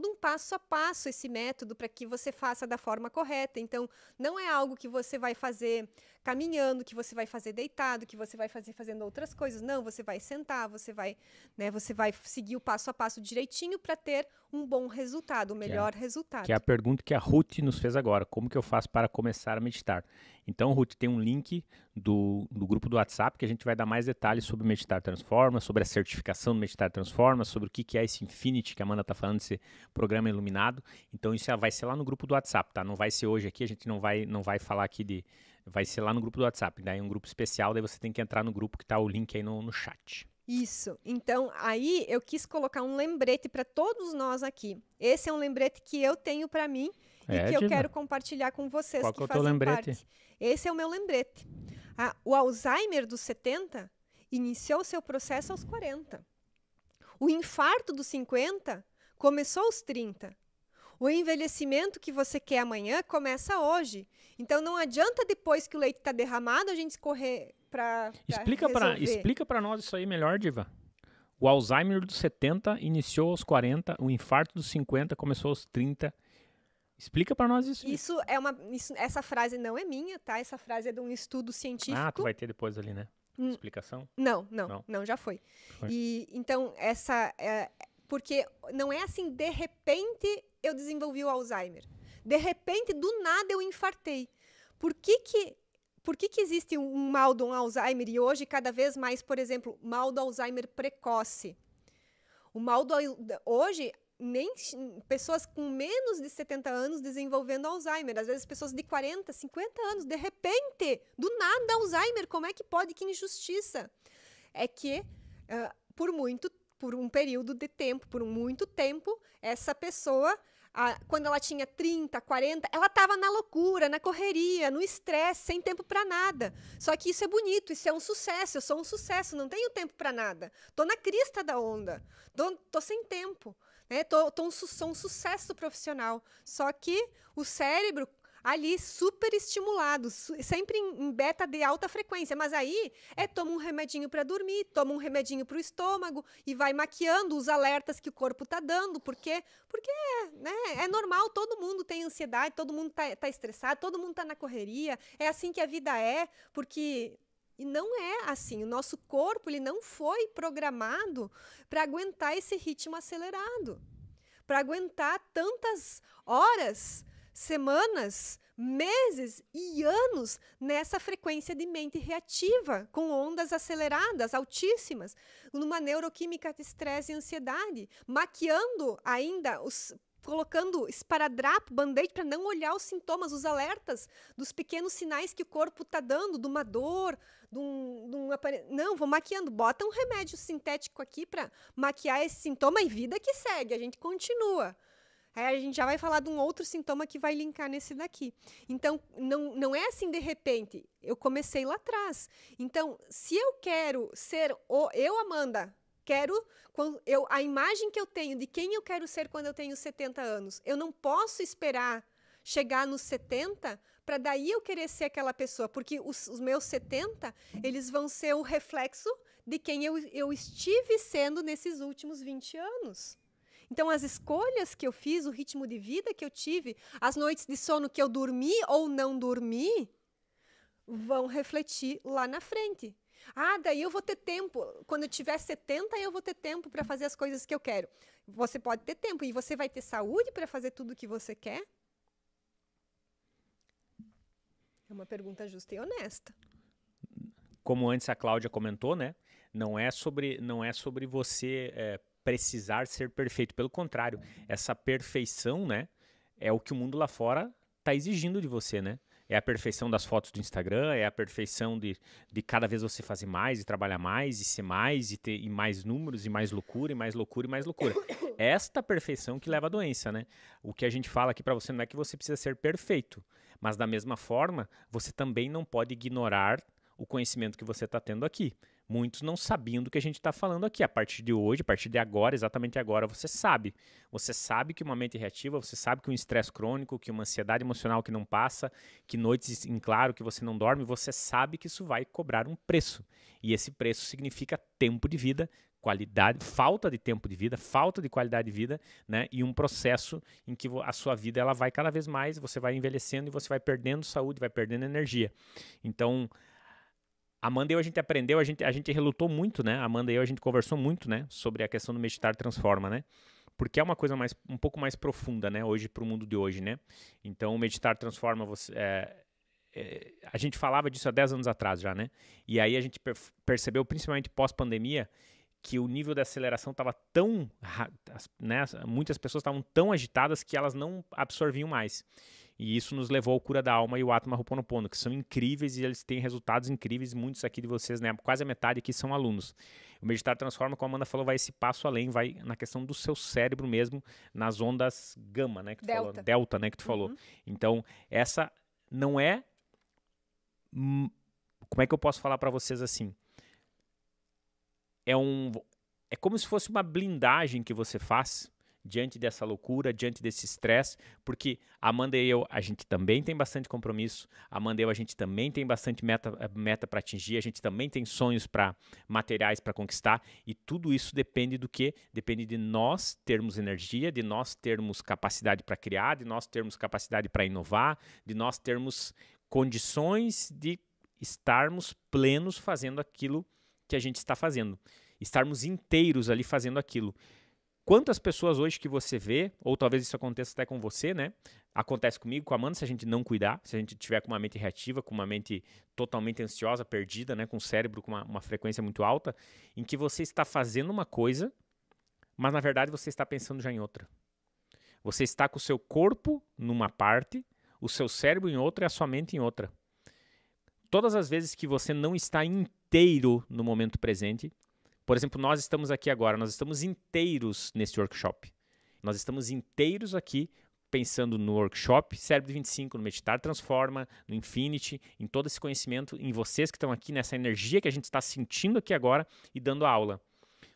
um passo a passo esse método para que você faça da forma correta. Então, não é algo que você vai fazer caminhando, que você vai fazer deitado, que você vai fazer fazendo outras coisas. Não, você vai sentar, você vai seguir o passo a passo direitinho para ter um bom resultado, o melhor resultado. Que é a pergunta que a Ruth nos fez agora. Como que eu faço para começar a meditar? Então, Ruth, tem um link do grupo do WhatsApp que a gente vai dar mais detalhes sobre o Meditar Transforma, sobre a certificação do Meditar Transforma, sobre o que é esse Infinity que a Amanda está falando, esse programa iluminado. Então, isso vai ser lá no grupo do WhatsApp, tá? Não vai ser hoje aqui, a gente não vai falar aqui vai ser lá no grupo do WhatsApp, daí é um grupo especial, daí você tem que entrar no grupo que está o link aí no chat. Isso. Então, aí eu quis colocar um lembrete para todos nós aqui. Esse é um lembrete que eu tenho para mim e que eu quero compartilhar com vocês. Qual que é o teu lembrete? Parte. Esse é o meu lembrete. O Alzheimer dos 70 iniciou seu processo aos 40. O infarto dos 50 começou aos 30. O envelhecimento que você quer amanhã começa hoje. Então, não adianta depois que o leite está derramado, a gente correr para resolver. Explica para nós isso aí melhor, Diva. O Alzheimer dos 70 iniciou aos 40, o infarto dos 50 começou aos 30. Explica para nós isso. Essa frase não é minha, tá? Essa frase é de um estudo científico. Ah, tu vai ter depois ali, né? Explicação? Não, já foi. E então porque não é assim, de repente eu desenvolvi o Alzheimer. De repente, do nada eu infartei. Por que existe um mal do Alzheimer e hoje cada vez mais, por exemplo, mal do Alzheimer precoce? O mal hoje nem pessoas com menos de 70 anos desenvolvendo Alzheimer, às vezes pessoas de 40, 50 anos, de repente, do nada Alzheimer, como é que pode? Que injustiça. É que por um período de tempo, por muito tempo, essa pessoa, quando ela tinha 30, 40, ela estava na loucura, na correria, no estresse, sem tempo para nada. Só que isso é bonito, isso é um sucesso, eu sou um sucesso, não tenho tempo para nada. Tô na crista da onda, tô sem tempo. Sou um sucesso profissional. Só que o cérebro ali super estimulado, sempre em beta de alta frequência. Mas aí toma um remedinho para dormir, toma um remedinho para o estômago e vai maquiando os alertas que o corpo está dando. Porque é normal, todo mundo tem ansiedade, todo mundo tá estressado, todo mundo está na correria. É assim que a vida é, porque... E não é assim. O nosso corpo ele não foi programado para aguentar esse ritmo acelerado, para aguentar tantas horas, semanas, meses e anos nessa frequência de mente reativa, com ondas aceleradas, altíssimas, numa neuroquímica de estresse e ansiedade, maquiando ainda colocando esparadrapo, band-aid, para não olhar os sintomas, os alertas dos pequenos sinais que o corpo está dando, de uma dor, não, vou maquiando, bota um remédio sintético aqui para maquiar esse sintoma e vida que segue, a gente continua. Aí a gente já vai falar de um outro sintoma que vai linkar nesse daqui. Então, não é assim de repente, eu comecei lá atrás. Então, se eu quero ser Amanda, a imagem que eu tenho de quem eu quero ser quando eu tenho 70 anos, eu não posso esperar chegar nos 70 para daí eu querer ser aquela pessoa, porque os meus 70, eles vão ser o reflexo de quem eu estive sendo nesses últimos 20 anos. Então, as escolhas que eu fiz, o ritmo de vida que eu tive, as noites de sono que eu dormi ou não dormi, vão refletir lá na frente. Daí eu vou ter tempo. Quando eu tiver 70, eu vou ter tempo para fazer as coisas que eu quero. Você pode ter tempo e você vai ter saúde para fazer tudo o que você quer? É uma pergunta justa e honesta. Como antes a Cláudia comentou, né? Não é sobre você precisar ser perfeito. Pelo contrário, essa perfeição, né? É o que o mundo lá fora está exigindo de você, né? É a perfeição das fotos do Instagram, é a perfeição de cada vez você fazer mais e trabalhar mais e ser mais e ter mais números e mais loucura e mais loucura e mais loucura. Esta perfeição que leva à doença, né? O que a gente fala aqui para você não é que você precisa ser perfeito, mas da mesma forma, você também não pode ignorar o conhecimento que você está tendo aqui. Muitos não sabiam do que a gente está falando aqui. A partir de hoje, a partir de agora, exatamente agora, você sabe. Você sabe que uma mente reativa, você sabe que um estresse crônico, que uma ansiedade emocional que não passa, que noites em claro que você não dorme, você sabe que isso vai cobrar um preço. E esse preço significa tempo de vida, qualidade, falta de tempo de vida, falta de qualidade de vida, né? E um processo em que a sua vida ela vai cada vez mais, você vai envelhecendo e você vai perdendo saúde, vai perdendo energia. Então, Amanda e eu, a gente aprendeu, a gente relutou muito, né? Amanda e eu, a gente conversou muito, né? Sobre a questão do meditar transforma, né? Porque é uma coisa um pouco mais profunda, né? Hoje, para o mundo de hoje, né? Então, o meditar transforma você... a gente falava disso há 10 anos atrás já, né? E aí a gente percebeu, principalmente pós-pandemia, que o nível de aceleração estava tão... né? Muitas pessoas estavam tão agitadas que elas não absorviam mais. E isso nos levou ao Cura da Alma e o Atma Ho'oponopono, que são incríveis e eles têm resultados incríveis. Muitos aqui de vocês, né, quase a metade aqui são alunos. O Meditar Transforma, como a Amanda falou, vai esse passo além, vai na questão do seu cérebro mesmo, nas ondas gama, né, que tu falou, delta, né, que tu falou. Então, essa não é... Como é que eu posso falar para vocês assim? É como se fosse uma blindagem que você faz diante dessa loucura, diante desse estresse, porque a Amanda e eu, a gente também tem bastante compromisso, a Amanda e eu, a gente também tem bastante meta para atingir, a gente também tem sonhos materiais para conquistar, e tudo isso depende do quê? Depende de nós termos energia, de nós termos capacidade para criar, de nós termos capacidade para inovar, de nós termos condições de estarmos plenos fazendo aquilo que a gente está fazendo, estarmos inteiros ali fazendo aquilo. Quantas pessoas hoje que você vê, ou talvez isso aconteça até com você, né? Acontece comigo, com a Amanda, se a gente não cuidar, se a gente tiver com uma mente reativa, com uma mente totalmente ansiosa, perdida, né? Com o cérebro com uma frequência muito alta, em que você está fazendo uma coisa, mas na verdade você está pensando já em outra. Você está com o seu corpo numa parte, o seu cérebro em outra e a sua mente em outra. Todas as vezes que você não está inteiro no momento presente, por exemplo, nós estamos aqui agora, nós estamos inteiros nesse workshop. Nós estamos inteiros aqui pensando no workshop Cérebro 25, no Meditar Transforma, no Infinity, em todo esse conhecimento, em vocês que estão aqui, nessa energia que a gente está sentindo aqui agora e dando a aula.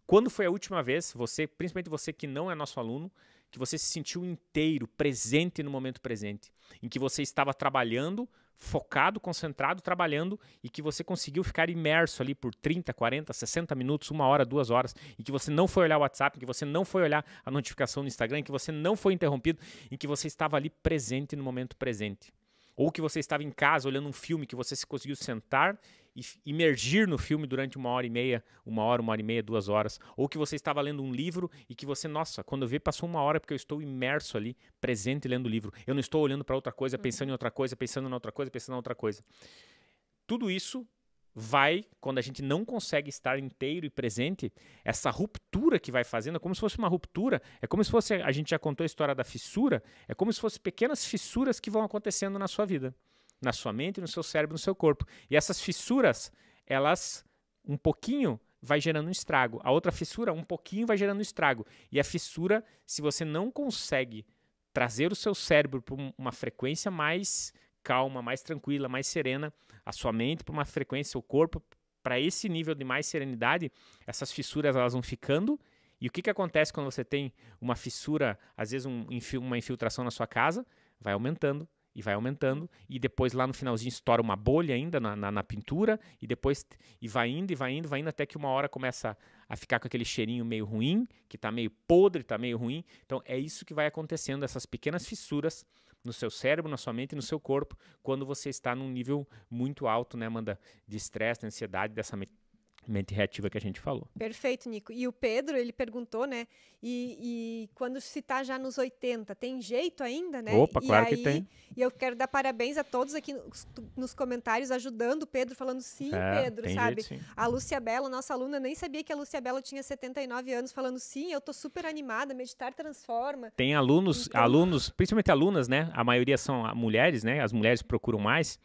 Quando foi a última vez, você, principalmente você que não é nosso aluno, que você se sentiu inteiro, presente no momento presente, em que você estava trabalhando, focado, concentrado, trabalhando, e que você conseguiu ficar imerso ali por 30, 40, 60 minutos, 1 hora, 2 horas, em que você não foi olhar o WhatsApp, em que você não foi olhar a notificação no Instagram, em que você não foi interrompido, em que você estava ali presente no momento presente. Ou que você estava em casa olhando um filme, que você conseguiu sentar e imergir no filme durante 1h30, 1h30, 2 horas. Ou que você estava lendo um livro e que você, nossa, quando eu vi passou 1 hora porque eu estou imerso ali, presente lendo o livro. Eu não estou olhando para outra coisa, pensando em outra coisa, pensando em outra coisa, pensando em outra coisa. Tudo isso vai, quando a gente não consegue estar inteiro e presente, essa ruptura que vai fazendo, é como se fosse uma ruptura, é como se fosse, a gente já contou a história da fissura, é como se fossem pequenas fissuras que vão acontecendo na sua vida, na sua mente, no seu cérebro, no seu corpo. E essas fissuras, elas, um pouquinho, vai gerando um estrago. A outra fissura, um pouquinho, vai gerando um estrago. E a fissura, se você não consegue trazer o seu cérebro para uma frequência mais calma, mais tranquila, mais serena, a sua mente para uma frequência, o corpo para esse nível de mais serenidade, essas fissuras elas vão ficando. E o que acontece quando você tem uma fissura, às vezes uma infiltração na sua casa? Vai aumentando e depois lá no finalzinho estoura uma bolha ainda na pintura e depois vai indo até que uma hora começa a ficar com aquele cheirinho meio ruim, que está meio podre, está meio ruim. Então é isso que vai acontecendo, essas pequenas fissuras no seu cérebro, na sua mente e no seu corpo, quando você está num nível muito alto, né, Amanda, de estresse, de ansiedade, dessa mente reativa que a gente falou. Perfeito, Nico. E o Pedro, ele perguntou, né? E quando se está já nos 80, tem jeito ainda, né? Opa, e claro aí, que tem. E eu quero dar parabéns a todos aqui nos comentários, ajudando o Pedro, falando sim, Pedro, tem sabe? jeito, sim. A Lúcia Bela, nossa aluna, nem sabia que a Lúcia Bela tinha 79 anos, falando sim, eu tô super animada, meditar transforma. Tem alunos, principalmente alunas, né? A maioria são mulheres, né? As mulheres procuram mais.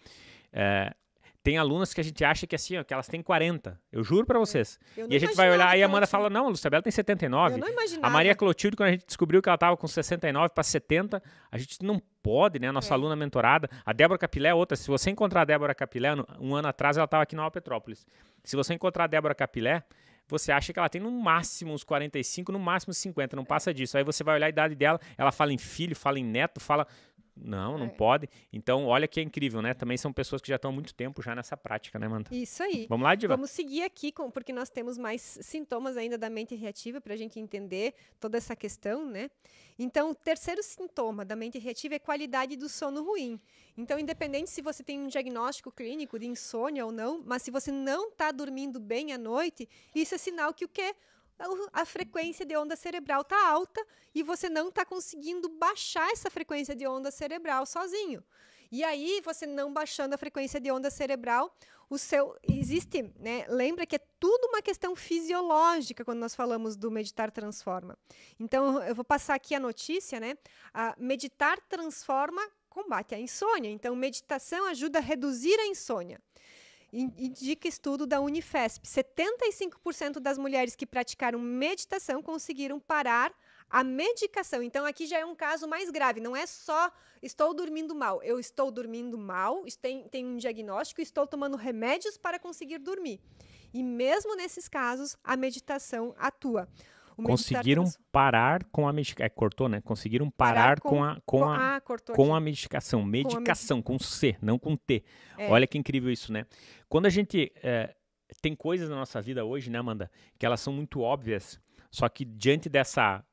Tem alunas que a gente acha que assim, ó, que elas têm 40. Eu juro pra vocês. E a gente vai olhar e a Amanda fala, não, a Lúcia Bela tem 79. Eu não imaginava. A Maria Clotilde, quando a gente descobriu que ela estava com 69 para 70, a gente não pode, né? A nossa aluna mentorada. A Débora Capilé é outra. Se você encontrar a Débora Capilé, um ano atrás ela estava aqui na Nova Petrópolis. Se você encontrar a Débora Capilé, você acha que ela tem no máximo uns 45, no máximo 50, não passa disso. Aí você vai olhar a idade dela, ela fala em filho, fala em neto, fala... Não pode. Então, olha que é incrível, né? Também são pessoas que já estão há muito tempo já nessa prática, né, Amanda? Isso aí. Vamos lá, Diva? Vamos seguir aqui, porque nós temos mais sintomas ainda da mente reativa para a gente entender toda essa questão, né? Então, o terceiro sintoma da mente reativa é qualidade do sono ruim. Então, independente se você tem um diagnóstico clínico de insônia ou não, mas se você não está dormindo bem à noite, isso é sinal que o quê? A frequência de onda cerebral está alta e você não está conseguindo baixar essa frequência de onda cerebral sozinho. E aí, você não baixando a frequência de onda cerebral, existe, né? Lembra que é tudo uma questão fisiológica quando nós falamos do Meditar Transforma. Então, eu vou passar aqui a notícia, né? A Meditar Transforma combate a insônia. Então, meditação ajuda a reduzir a insônia. Indica estudo da Unifesp. 75% das mulheres que praticaram meditação conseguiram parar a medicação. Então, aqui já é um caso mais grave. Não é só estou dormindo mal. Eu estou dormindo mal, tenho um diagnóstico, estou tomando remédios para conseguir dormir. E mesmo nesses casos, a meditação atua. Conseguiram parar com a medicação. Cortou, né? Conseguiram parar com a medicação. Medicação, com C, não com T. Olha que incrível isso, né? Quando a gente... tem coisas na nossa vida hoje, né, Amanda? Que elas são muito óbvias. Só que diante dessa...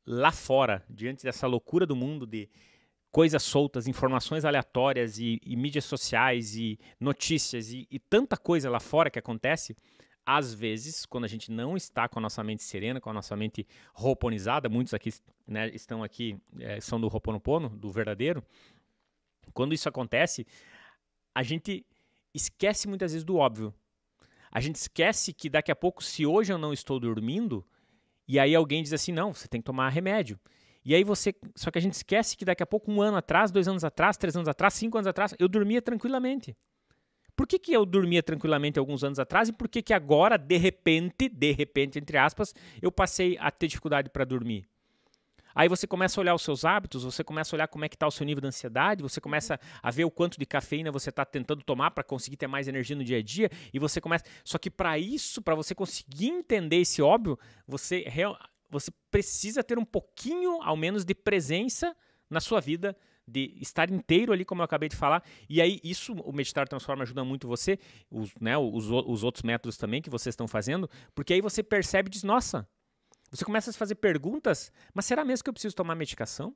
lá fora, diante dessa loucura do mundo de coisas soltas, informações aleatórias e mídias sociais e notícias e tanta coisa lá fora que acontece... Às vezes, quando a gente não está com a nossa mente serena, com a nossa mente ho'oponizada, muitos aqui, né, estão aqui, são do Ho'oponopono, do verdadeiro. Quando isso acontece, a gente esquece muitas vezes do óbvio. A gente esquece que daqui a pouco, se hoje eu não estou dormindo, e aí alguém diz assim, não, você tem que tomar remédio. E aí só que a gente esquece que daqui a pouco, 1 ano atrás, 2 anos atrás, 3 anos atrás, 5 anos atrás, eu dormia tranquilamente. Por que eu dormia tranquilamente alguns anos atrás e por que agora, de repente, entre aspas, eu passei a ter dificuldade para dormir? Aí você começa a olhar os seus hábitos, você começa a olhar como é que está o seu nível de ansiedade, você começa a ver o quanto de cafeína você está tentando tomar para conseguir ter mais energia no dia a dia, e você começa... Só que para isso, para você conseguir entender esse óbvio, você precisa ter um pouquinho, ao menos, de presença na sua vida, de estar inteiro ali, como eu acabei de falar, e aí isso, o Meditar Transforma ajuda muito você, os outros métodos também que vocês estão fazendo, porque aí você percebe e diz, nossa, você começa a se fazer perguntas, mas será mesmo que eu preciso tomar medicação?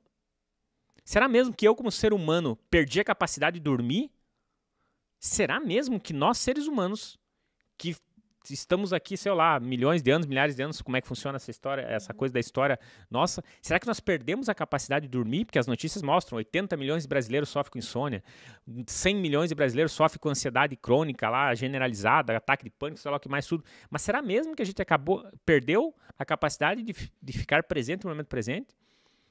Será mesmo que eu, como ser humano, perdi a capacidade de dormir? Será mesmo que nós, seres humanos, que estamos aqui, sei lá, milhões de anos, milhares de anos, como é que funciona essa história, essa coisa da história nossa, será que nós perdemos a capacidade de dormir? Porque as notícias mostram, 80 milhões de brasileiros sofrem com insônia, 100 milhões de brasileiros sofrem com ansiedade crônica lá, generalizada, ataque de pânico, sei lá o que mais tudo. Mas será mesmo que a gente perdeu a capacidade de ficar presente no momento presente?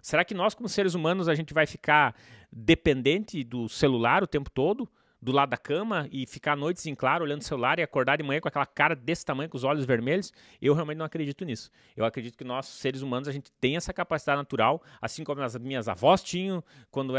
Será que nós, como seres humanos, a gente vai ficar dependente do celular o tempo todo? Do lado da cama e ficar noites em claro olhando o celular e acordar de manhã com aquela cara desse tamanho, com os olhos vermelhos, eu realmente não acredito nisso. Eu acredito que nós, seres humanos, a gente tem essa capacidade natural, assim como as minhas avós tinham quando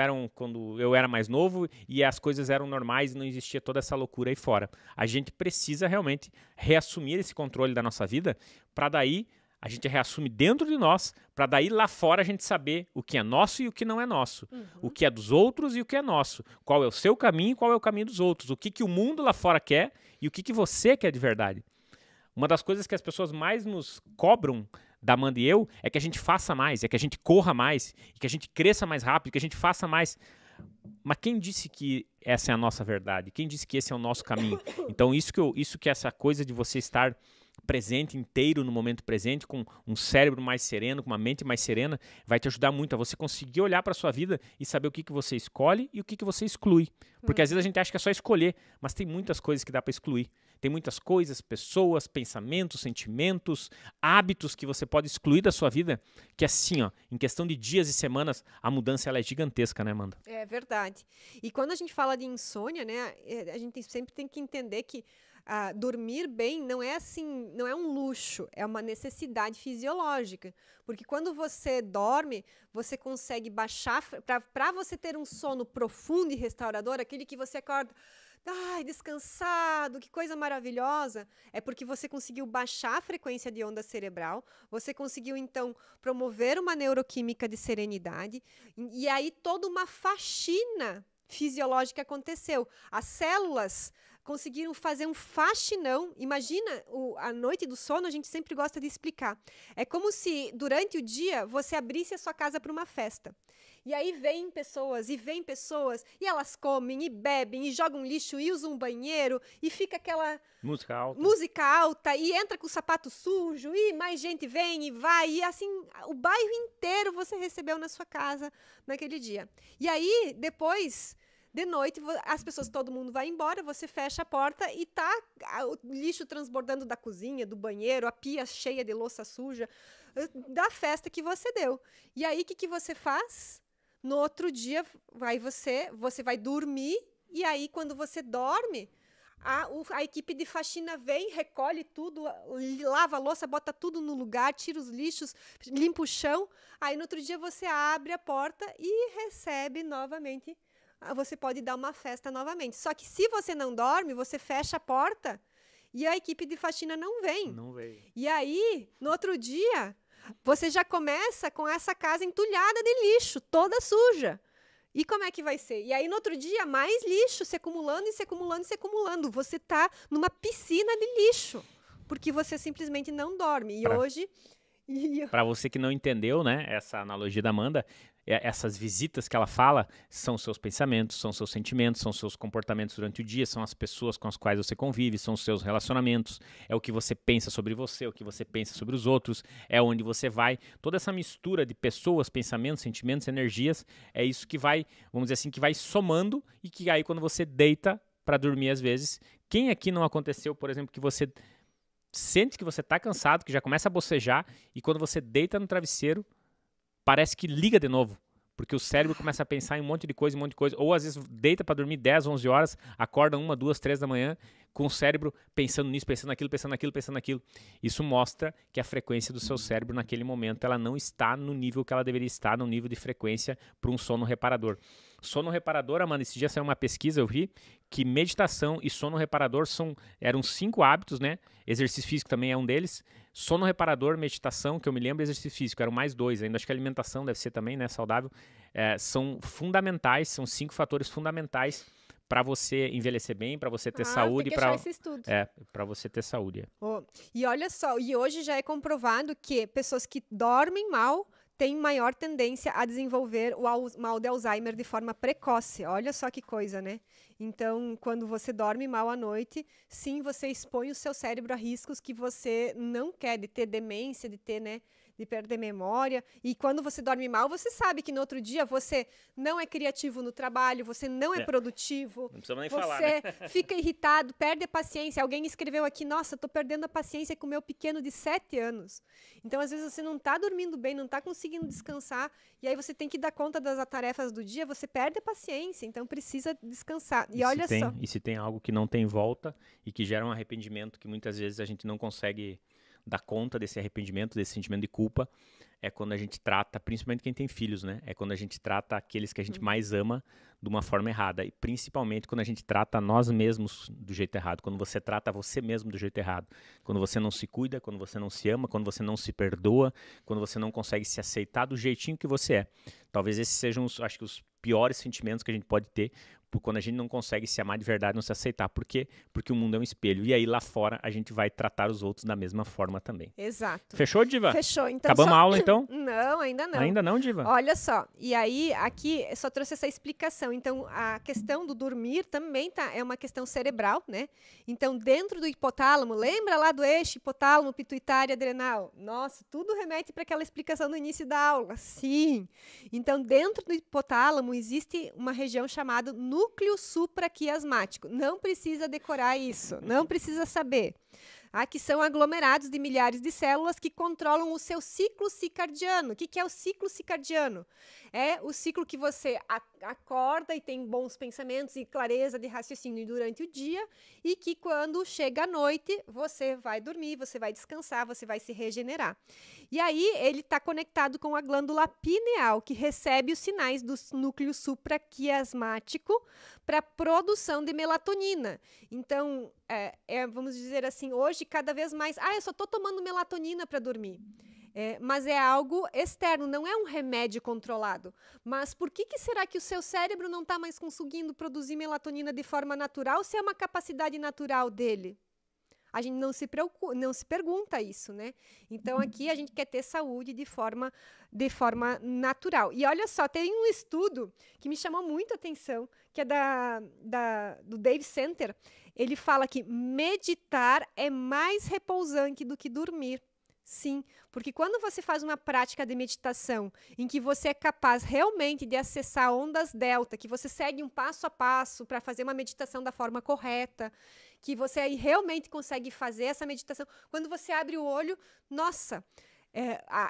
eu era mais novo e as coisas eram normais e não existia toda essa loucura aí fora. A gente precisa realmente reassumir esse controle da nossa vida para daí a gente reassume dentro de nós, para daí lá fora a gente saber o que é nosso e o que não é nosso. O que é dos outros e o que é nosso. Qual é o seu caminho e qual é o caminho dos outros. O que o mundo lá fora quer e o que você quer de verdade. Uma das coisas que as pessoas mais nos cobram, da Amanda e eu, é que a gente faça mais, é que a gente corra mais, que a gente cresça mais rápido, que a gente faça mais. Mas quem disse que essa é a nossa verdade? Quem disse que esse é o nosso caminho? Então isso que essa coisa de você estar presente, inteiro no momento presente, com um cérebro mais sereno, com uma mente mais serena, vai te ajudar muito a você conseguir olhar para a sua vida e saber o que você escolhe e o que você exclui. Porque às vezes a gente acha que é só escolher, mas tem muitas coisas que dá para excluir. Tem muitas coisas, pessoas, pensamentos, sentimentos, hábitos que você pode excluir da sua vida, que assim, ó, em questão de dias e semanas, a mudança ela é gigantesca, né, Amanda? É verdade. E quando a gente fala de insônia, né, a gente sempre tem que entender que dormir bem não é assim, não é um luxo, é uma necessidade fisiológica. Porque quando você dorme, você consegue baixar, para você ter um sono profundo e restaurador, aquele que você acorda, ai, descansado, que coisa maravilhosa, é porque você conseguiu baixar a frequência de onda cerebral, você conseguiu, então, promover uma neuroquímica de serenidade, e aí toda uma faxina fisiológica aconteceu. As células conseguiram fazer um faxinão. Imagina, a noite do sono, a gente sempre gosta de explicar. É como se, durante o dia, você abrisse a sua casa para uma festa. E aí vem pessoas, e elas comem, e bebem, e jogam lixo, e usam um banheiro, e fica aquela música alta, e entra com o sapato sujo, e mais gente vem e vai, e assim, o bairro inteiro você recebeu na sua casa naquele dia. E aí, depois, de noite, as pessoas, todo mundo vai embora, você fecha a porta e tá o lixo transbordando da cozinha, do banheiro, a pia cheia de louça suja, da festa que você deu. E aí, o que você faz? No outro dia, você vai dormir, e aí, quando você dorme, a equipe de faxina vem, recolhe tudo, lava a louça, bota tudo no lugar, tira os lixos, limpa o chão. Aí, no outro dia, você abre a porta e recebe novamente. Você pode dar uma festa novamente. Só que se você não dorme, você fecha a porta e a equipe de faxina não vem. Não veio. E aí, no outro dia, você já começa com essa casa entulhada de lixo, toda suja. E como é que vai ser? E aí, no outro dia, mais lixo se acumulando e se acumulando e se acumulando. Você está numa piscina de lixo, porque você simplesmente não dorme. E hoje... Para você que não entendeu, né, essa analogia da Amanda, essas visitas que ela fala são seus pensamentos, são seus sentimentos, são seus comportamentos durante o dia, são as pessoas com as quais você convive, são os seus relacionamentos, é o que você pensa sobre você, o que você pensa sobre os outros, é onde você vai. Toda essa mistura de pessoas, pensamentos, sentimentos, energias, é isso que vai, vamos dizer assim, que vai somando e que aí quando você deita para dormir às vezes, quem aqui não aconteceu, por exemplo, que você sente que você está cansado, que já começa a bocejar, e quando você deita no travesseiro, parece que liga de novo, porque o cérebro começa a pensar em um monte de coisa, ou às vezes deita para dormir 10, 11 horas, acorda 1, 2, 3 da manhã, com o cérebro pensando nisso, pensando naquilo, pensando naquilo, pensando naquilo. Isso mostra que a frequência do seu cérebro naquele momento, ela não está no nível que ela deveria estar, no nível de frequência para um sono reparador. Sono reparador, Amanda, esse dia saiu uma pesquisa, eu vi, que meditação e sono reparador eram 5 hábitos, né? Exercício físico também é um deles. Sono reparador, meditação, que eu me lembro, exercício físico, eram mais 2 ainda. Acho que a alimentação deve ser também, né, saudável. São fundamentais, são 5 fatores fundamentais para você envelhecer bem, para você ter saúde, para você ter saúde. E olha só, e hoje já é comprovado que pessoas que dormem mal têm maior tendência a desenvolver o mal de Alzheimer de forma precoce. Olha só que coisa, né? Então, quando você dorme mal à noite, sim, você expõe o seu cérebro a riscos que você não quer, de ter demência, de ter, né, de perder memória. E quando você dorme mal, você sabe que no outro dia você não é criativo no trabalho, você não é produtivo. Não precisa nem você falar, né? fica irritado, perde a paciência. Alguém escreveu aqui, nossa, estou perdendo a paciência com o meu pequeno de 7 anos. Então, às vezes, você não está dormindo bem, não está conseguindo descansar, e aí você tem que dar conta das tarefas do dia, você perde a paciência, então precisa descansar. E olha só. E se tem algo que não tem volta e que gera um arrependimento que muitas vezes a gente não consegue dar conta desse arrependimento, desse sentimento de culpa, é quando a gente trata, principalmente quem tem filhos, né? É quando a gente trata aqueles que a gente mais ama de uma forma errada. E principalmente quando a gente trata nós mesmos do jeito errado. Quando você trata você mesmo do jeito errado. Quando você não se cuida, quando você não se ama, quando você não se perdoa, quando você não consegue se aceitar do jeitinho que você é. Talvez esses sejam, acho que, os piores sentimentos que a gente pode ter, quando a gente não consegue se amar de verdade, não se aceitar. Por quê? Porque o mundo é um espelho. E aí lá fora a gente vai tratar os outros da mesma forma também. Exato. Fechou, Diva? Fechou. Então, acabamos a aula, então? Não, ainda não. Ainda não, Diva? Olha só. E aí, aqui, eu só trouxe essa explicação. Então, a questão do dormir também é uma questão cerebral, né? Então, dentro do hipotálamo, lembra lá do eixo hipotálamo, pituitária, adrenal? Nossa, tudo remete para aquela explicação no início da aula. Sim. Então, dentro do hipotálamo existe uma região chamada núcleo supraquiasmático. Não precisa decorar isso, não precisa saber. Que são aglomerados de milhares de células que controlam o seu ciclo circadiano. O que é o ciclo circadiano? É o ciclo que você acorda e tem bons pensamentos e clareza de raciocínio durante o dia, e que quando chega a noite, você vai dormir, você vai descansar, você vai se regenerar. E aí, ele está conectado com a glândula pineal, que recebe os sinais do núcleo supraquiasmático para a produção de melatonina. Então, vamos dizer assim, hoje, cada vez mais, eu só estou tomando melatonina para dormir. Mas é algo externo, não é um remédio controlado. Mas por que será que o seu cérebro não está mais conseguindo produzir melatonina de forma natural, se é uma capacidade natural dele? A gente não se preocupa, não se pergunta isso, né? Então, aqui a gente quer ter saúde de forma natural. E olha só, tem um estudo que me chamou muito a atenção, que é do Dave Center. Ele fala que meditar é mais repousante do que dormir. Sim, porque quando você faz uma prática de meditação em que você é capaz realmente de acessar ondas delta, que você segue um passo a passo para fazer uma meditação da forma correta, que você aí realmente consegue fazer essa meditação, quando você abre o olho, nossa,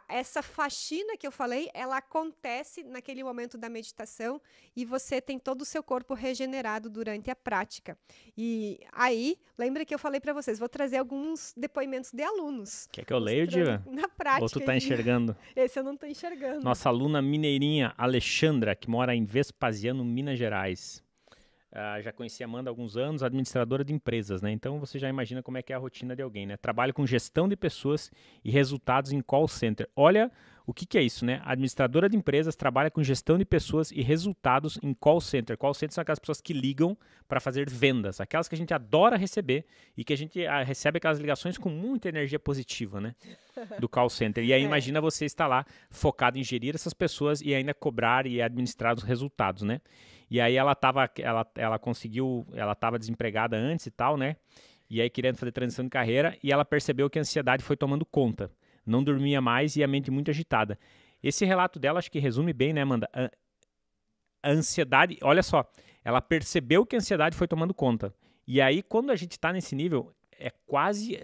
essa faxina que eu falei, ela acontece naquele momento da meditação e você tem todo o seu corpo regenerado durante a prática. E aí, lembra que eu falei para vocês, vou trazer alguns depoimentos de alunos. Quer que eu leia, Diva? Na prática. Ou tu tá enxergando? Esse eu não tô enxergando. Nossa aluna mineirinha, Alexandra, que mora em Vespasiano, Minas Gerais. já conheci a Amanda há alguns anos, administradora de empresas, né? Então você já imagina como é que é a rotina de alguém, né? Trabalha com gestão de pessoas e resultados em call center. Olha o que é isso, né? Administradora de empresas trabalha com gestão de pessoas e resultados em call center. Call center são aquelas pessoas que ligam para fazer vendas, aquelas que a gente adora receber e que a gente recebe aquelas ligações com muita energia positiva, né? Do call center. E aí imagina você estar lá focado em gerir essas pessoas e ainda cobrar e administrar os resultados, né? E aí ela estava desempregada antes e tal, né? E aí querendo fazer transição de carreira e ela percebeu que a ansiedade foi tomando conta. Não dormia mais e a mente muito agitada. Esse relato dela acho que resume bem, né, Amanda? A ansiedade, olha só, ela percebeu que a ansiedade foi tomando conta. E aí quando a gente está nesse nível, é quase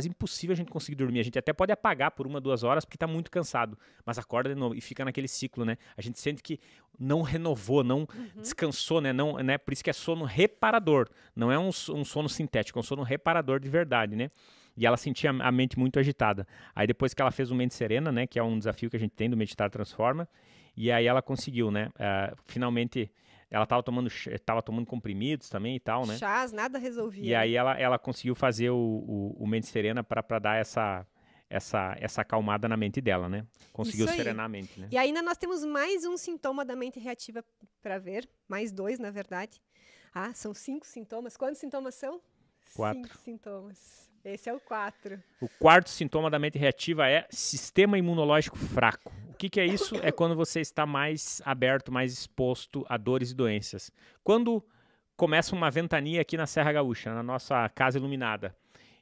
impossível a gente conseguir dormir. A gente até pode apagar por 1, 2 horas porque está muito cansado, mas acorda de novo e fica naquele ciclo, né? A gente sente que não renovou, não descansou, né? Não, né? Por isso que é sono reparador. Não é um sono sintético, é um sono reparador de verdade, né? E ela sentia a mente muito agitada. Aí depois que ela fez o Mente Serena, né? Que é um desafio que a gente tem do Meditar Transforma. E aí ela conseguiu, né? Finalmente, ela estava tomando comprimidos também e tal, né? Chás, nada resolvia. E aí ela conseguiu fazer o Mente Serena para dar essa acalmada na mente dela, né? Conseguiu serenar a mente, né? E ainda nós temos mais um sintoma da mente reativa para ver. Mais 2, na verdade. São 5 sintomas. Quantos sintomas são? 4. 5 sintomas. Esse é o 4. O quarto sintoma da mente reativa é sistema imunológico fraco. O que é isso? É quando você está mais aberto, mais exposto a dores e doenças. Quando começa uma ventania aqui na Serra Gaúcha, na nossa casa iluminada,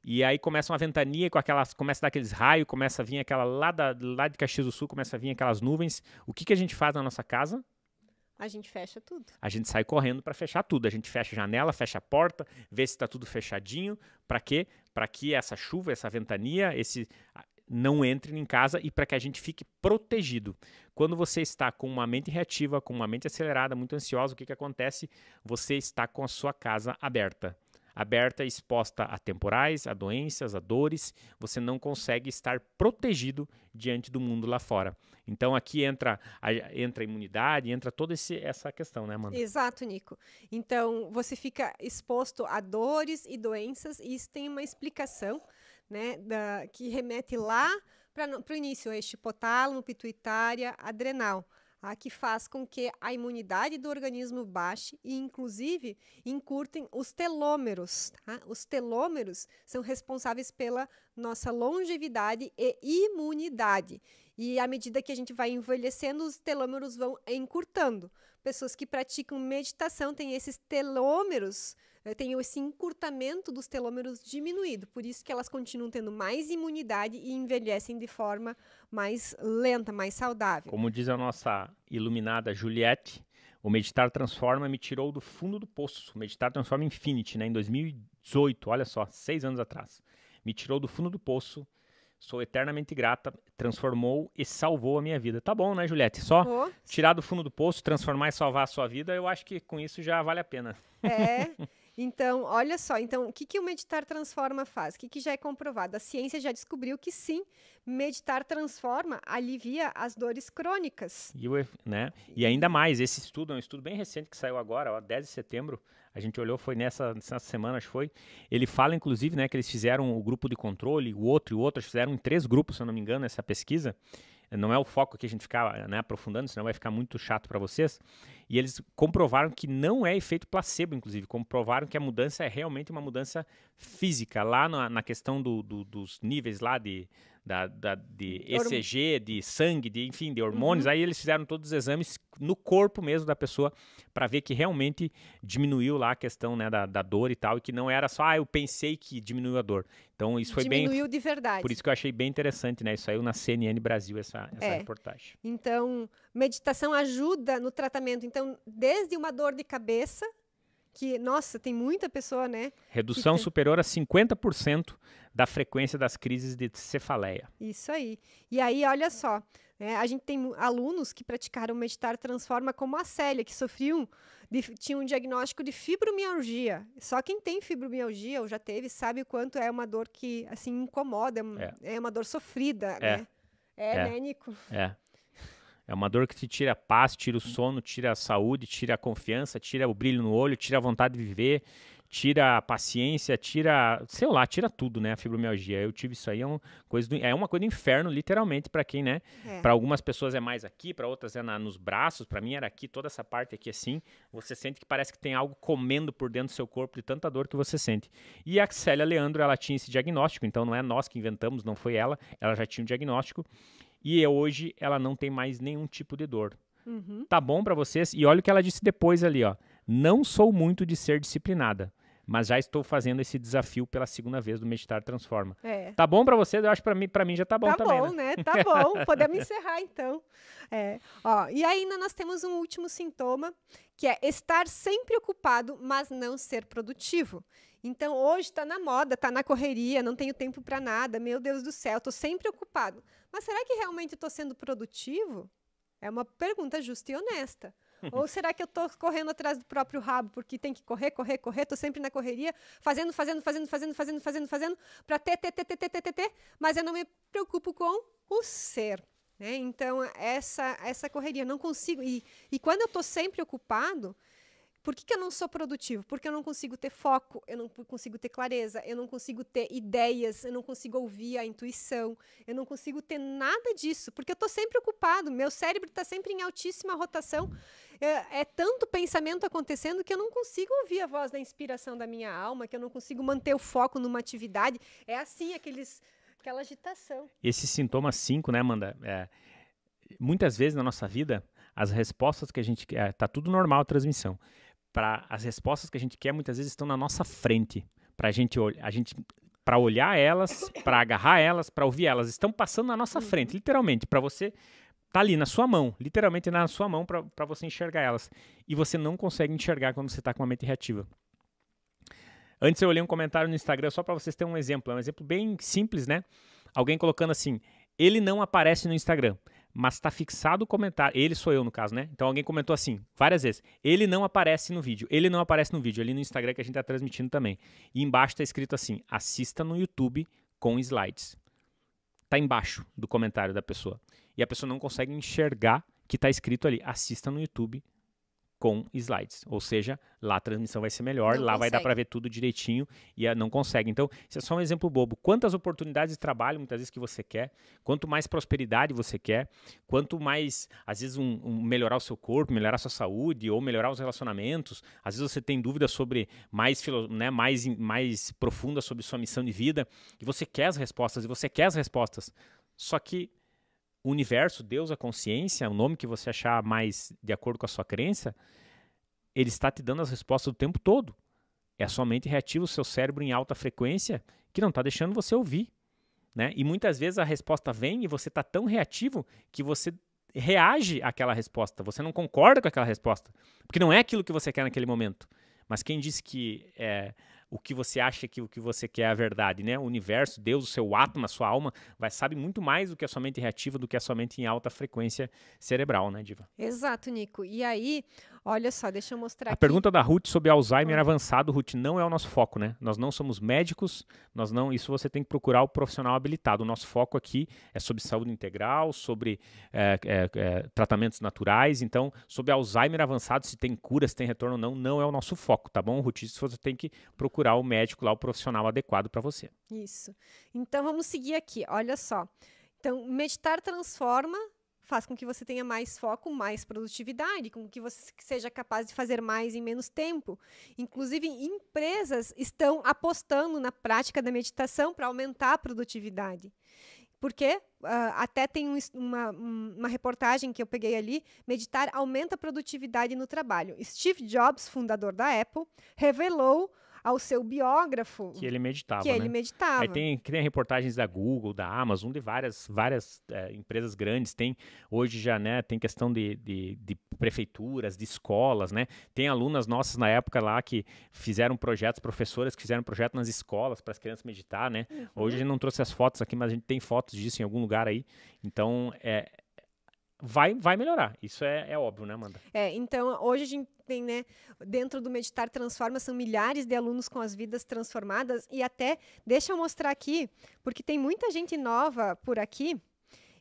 e aí começa uma ventania, começa a dar aqueles raios, começa a vir aquela lá de Caxias do Sul, começa a vir aquelas nuvens. O que a gente faz na nossa casa? A gente fecha tudo. A gente sai correndo para fechar tudo. A gente fecha a janela, fecha a porta, vê se está tudo fechadinho. Para quê? Para que essa chuva, essa ventania, não entre em casa e para que a gente fique protegido. Quando você está com uma mente reativa, com uma mente acelerada, muito ansiosa, o que acontece? Você está com a sua casa aberta. Aberta, exposta a temporais, a doenças, a dores, você não consegue estar protegido diante do mundo lá fora. Então aqui entra a imunidade, entra toda essa questão, né, Amanda? Exato, Nico. Então você fica exposto a dores e doenças e isso tem uma explicação, né, que remete lá para o início, este hipotálamo, pituitária, adrenal. Que faz com que a imunidade do organismo baixe e, inclusive, encurtem os telômeros. Tá? Os telômeros são responsáveis pela nossa longevidade e imunidade. E à medida que a gente vai envelhecendo, os telômeros vão encurtando. Pessoas que praticam meditação têm esses telômeros, tem esse encurtamento dos telômeros diminuído, por isso que elas continuam tendo mais imunidade e envelhecem de forma mais lenta, mais saudável. Como diz a nossa iluminada Juliette, o Meditar Transforma me tirou do fundo do poço. O Meditar Transforma Infinity, né, em 2018, olha só, 6 anos atrás. Me tirou do fundo do poço, sou eternamente grata, transformou e salvou a minha vida. Tá bom, né, Juliette? Só tirar do fundo do poço, transformar e salvar a sua vida, eu acho que com isso já vale a pena. Então, olha só, então, o que o Meditar Transforma faz? O que já é comprovado? A ciência já descobriu que sim, Meditar Transforma alivia as dores crônicas. E ainda mais, esse estudo é um estudo bem recente que saiu agora, 10 de setembro, a gente olhou, foi nessa semana, acho que foi. Ele fala, inclusive, né, que eles fizeram o grupo de controle, o outro, fizeram em 3 grupos, se eu não me engano, essa pesquisa. Não é o foco que a gente ficar, né, aprofundando, senão vai ficar muito chato para vocês. E eles comprovaram que não é efeito placebo, inclusive. Comprovaram que a mudança é realmente uma mudança física. Lá na questão dos níveis lá de ECG, de sangue, enfim, de hormônios. Aí eles fizeram todos os exames no corpo mesmo da pessoa para ver que realmente diminuiu lá a questão, né, da dor e tal. E que não era só, eu pensei que diminuiu a dor. Então isso foi diminuiu de verdade. Por isso que eu achei bem interessante, né? Isso saiu na CNN Brasil, essa reportagem. Então, meditação ajuda no tratamento. Então, desde uma dor de cabeça, que, nossa, tem muita pessoa, né? Redução superior a 50% da frequência das crises de cefaleia. Isso aí. E aí, olha só, né, a gente tem alunos que praticaram Meditar Transforma, como a Célia, que tinha um diagnóstico de fibromialgia. Só quem tem fibromialgia ou já teve sabe o quanto é uma dor que, assim, incomoda. É uma dor sofrida, né? Né, Nico? É uma dor que te tira a paz, tira o sono, tira a saúde, tira a confiança, tira o brilho no olho, tira a vontade de viver, tira a paciência, tira, sei lá, tira tudo, né? A fibromialgia. Eu tive isso aí, é uma coisa do inferno, literalmente, para quem, né? Para algumas pessoas é mais aqui, para outras é nos braços, para mim era aqui, toda essa parte aqui assim. Você sente que parece que tem algo comendo por dentro do seu corpo de tanta dor que você sente. E a Célia Leandro, ela tinha esse diagnóstico, então não é nós que inventamos, não foi ela já tinha um diagnóstico. E hoje ela não tem mais nenhum tipo de dor. Tá bom para vocês? E olha o que ela disse depois ali, ó. Não sou muito de ser disciplinada, mas já estou fazendo esse desafio pela segunda vez do Meditar Transforma. Tá bom para vocês? Eu acho que para mim já tá bom também, tá bom, né? Tá bom. Podemos encerrar, então. E ainda nós temos um último sintoma, que é estar sempre ocupado, mas não ser produtivo. Então, hoje está na moda, está na correria, não tenho tempo para nada, meu Deus do céu, estou sempre ocupado. Mas será que realmente estou sendo produtivo? É uma pergunta justa e honesta. Ou será que eu estou correndo atrás do próprio rabo, porque tem que correr, estou sempre na correria, fazendo, para ter, mas eu não me preocupo com o ser. Né? Então, essa correria, não consigo. E quando eu estou sempre ocupado, por que eu não sou produtivo? Porque eu não consigo ter foco, eu não consigo ter clareza, eu não consigo ter ideias, eu não consigo ouvir a intuição, eu não consigo ter nada disso, porque eu estou sempre ocupado, meu cérebro está sempre em altíssima rotação, é tanto pensamento acontecendo que eu não consigo ouvir a voz da inspiração da minha alma, que eu não consigo manter o foco numa atividade. É assim, aquela agitação. Esse sintoma 5, né, Amanda? Muitas vezes na nossa vida, as respostas que a gente quer, tá tudo normal a transmissão. As respostas que a gente quer muitas vezes estão na nossa frente, para olhar elas, para agarrar elas, para ouvir elas, estão passando na nossa frente, literalmente, para você tá ali na sua mão, literalmente na sua mão para você enxergar elas. E você não consegue enxergar quando você está com uma mente reativa. Antes eu olhei um comentário no Instagram só para vocês terem um exemplo, é um exemplo bem simples, né? Alguém colocando assim: ele não aparece no Instagram, mas está fixado o comentário. Ele sou eu, no caso, né? Então alguém comentou assim, várias vezes: ele não aparece no vídeo. Ele não aparece no vídeo, ali no Instagram que a gente está transmitindo também. E embaixo está escrito assim: assista no YouTube com slides. Tá embaixo do comentário da pessoa. E a pessoa não consegue enxergar que está escrito ali: assista no YouTube com slides. Ou seja, lá a transmissão vai ser melhor, não lá consegue. Vai dar para ver tudo direitinho e não consegue. Então, isso é só um exemplo bobo. Quantas oportunidades de trabalho, muitas vezes, que você quer, quanto mais prosperidade você quer, quanto mais, às vezes, melhorar o seu corpo, melhorar a sua saúde ou melhorar os relacionamentos, às vezes você tem dúvidas sobre mais profunda sobre sua missão de vida e você quer as respostas, Só que o universo, Deus, a consciência, o nome que você achar mais de acordo com a sua crença, ele está te dando as respostas o tempo todo. É somente reativo o seu cérebro em alta frequência que não está deixando você ouvir. Né? E muitas vezes a resposta vem e você está tão reativo que você reage àquela resposta. Você não concorda com aquela resposta. Porque não é aquilo que você quer naquele momento. Mas quem disse que o que você acha que o que você quer é a verdade, né? O universo, Deus, o seu átomo, a sua alma, sabe muito mais do que a sua mente reativa, do que a sua mente em alta frequência cerebral, né, Diva? Exato, Nico. E aí, olha só, deixa eu mostrar aqui. A pergunta da Ruth sobre Alzheimer avançado, Ruth, não é o nosso foco, né? Nós não somos médicos, isso você tem que procurar o profissional habilitado. O nosso foco aqui é sobre saúde integral, sobre tratamentos naturais. Então, sobre Alzheimer avançado, se tem cura, se tem retorno ou não é o nosso foco, tá bom, Ruth? Isso você tem que procurar o médico lá, o profissional adequado para você. Isso. Então, vamos seguir aqui. Olha só. Então, meditar transforma, faz com que você tenha mais foco, mais produtividade, com que você seja capaz de fazer mais em menos tempo. Inclusive, empresas estão apostando na prática da meditação para aumentar a produtividade. Porque até tem uma reportagem que eu peguei ali, meditar aumenta a produtividade no trabalho. Steve Jobs, fundador da Apple, revelou ao seu biógrafo que ele meditava, ele meditava. Aí tem reportagens da Google, da Amazon, de várias empresas grandes. Tem hoje já, né, tem questão de prefeituras, de escolas, né? Tem alunas nossas na época lá que fizeram projetos, professoras que fizeram projeto nas escolas para as crianças meditar, né? Hoje a gente não trouxe as fotos aqui, mas a gente tem fotos disso em algum lugar aí. Então, vai melhorar. Isso é óbvio, né, Amanda? Então, hoje a gente tem, né, dentro do Meditar Transforma, são milhares de alunos com as vidas transformadas. E até, deixa eu mostrar aqui, porque tem muita gente nova por aqui,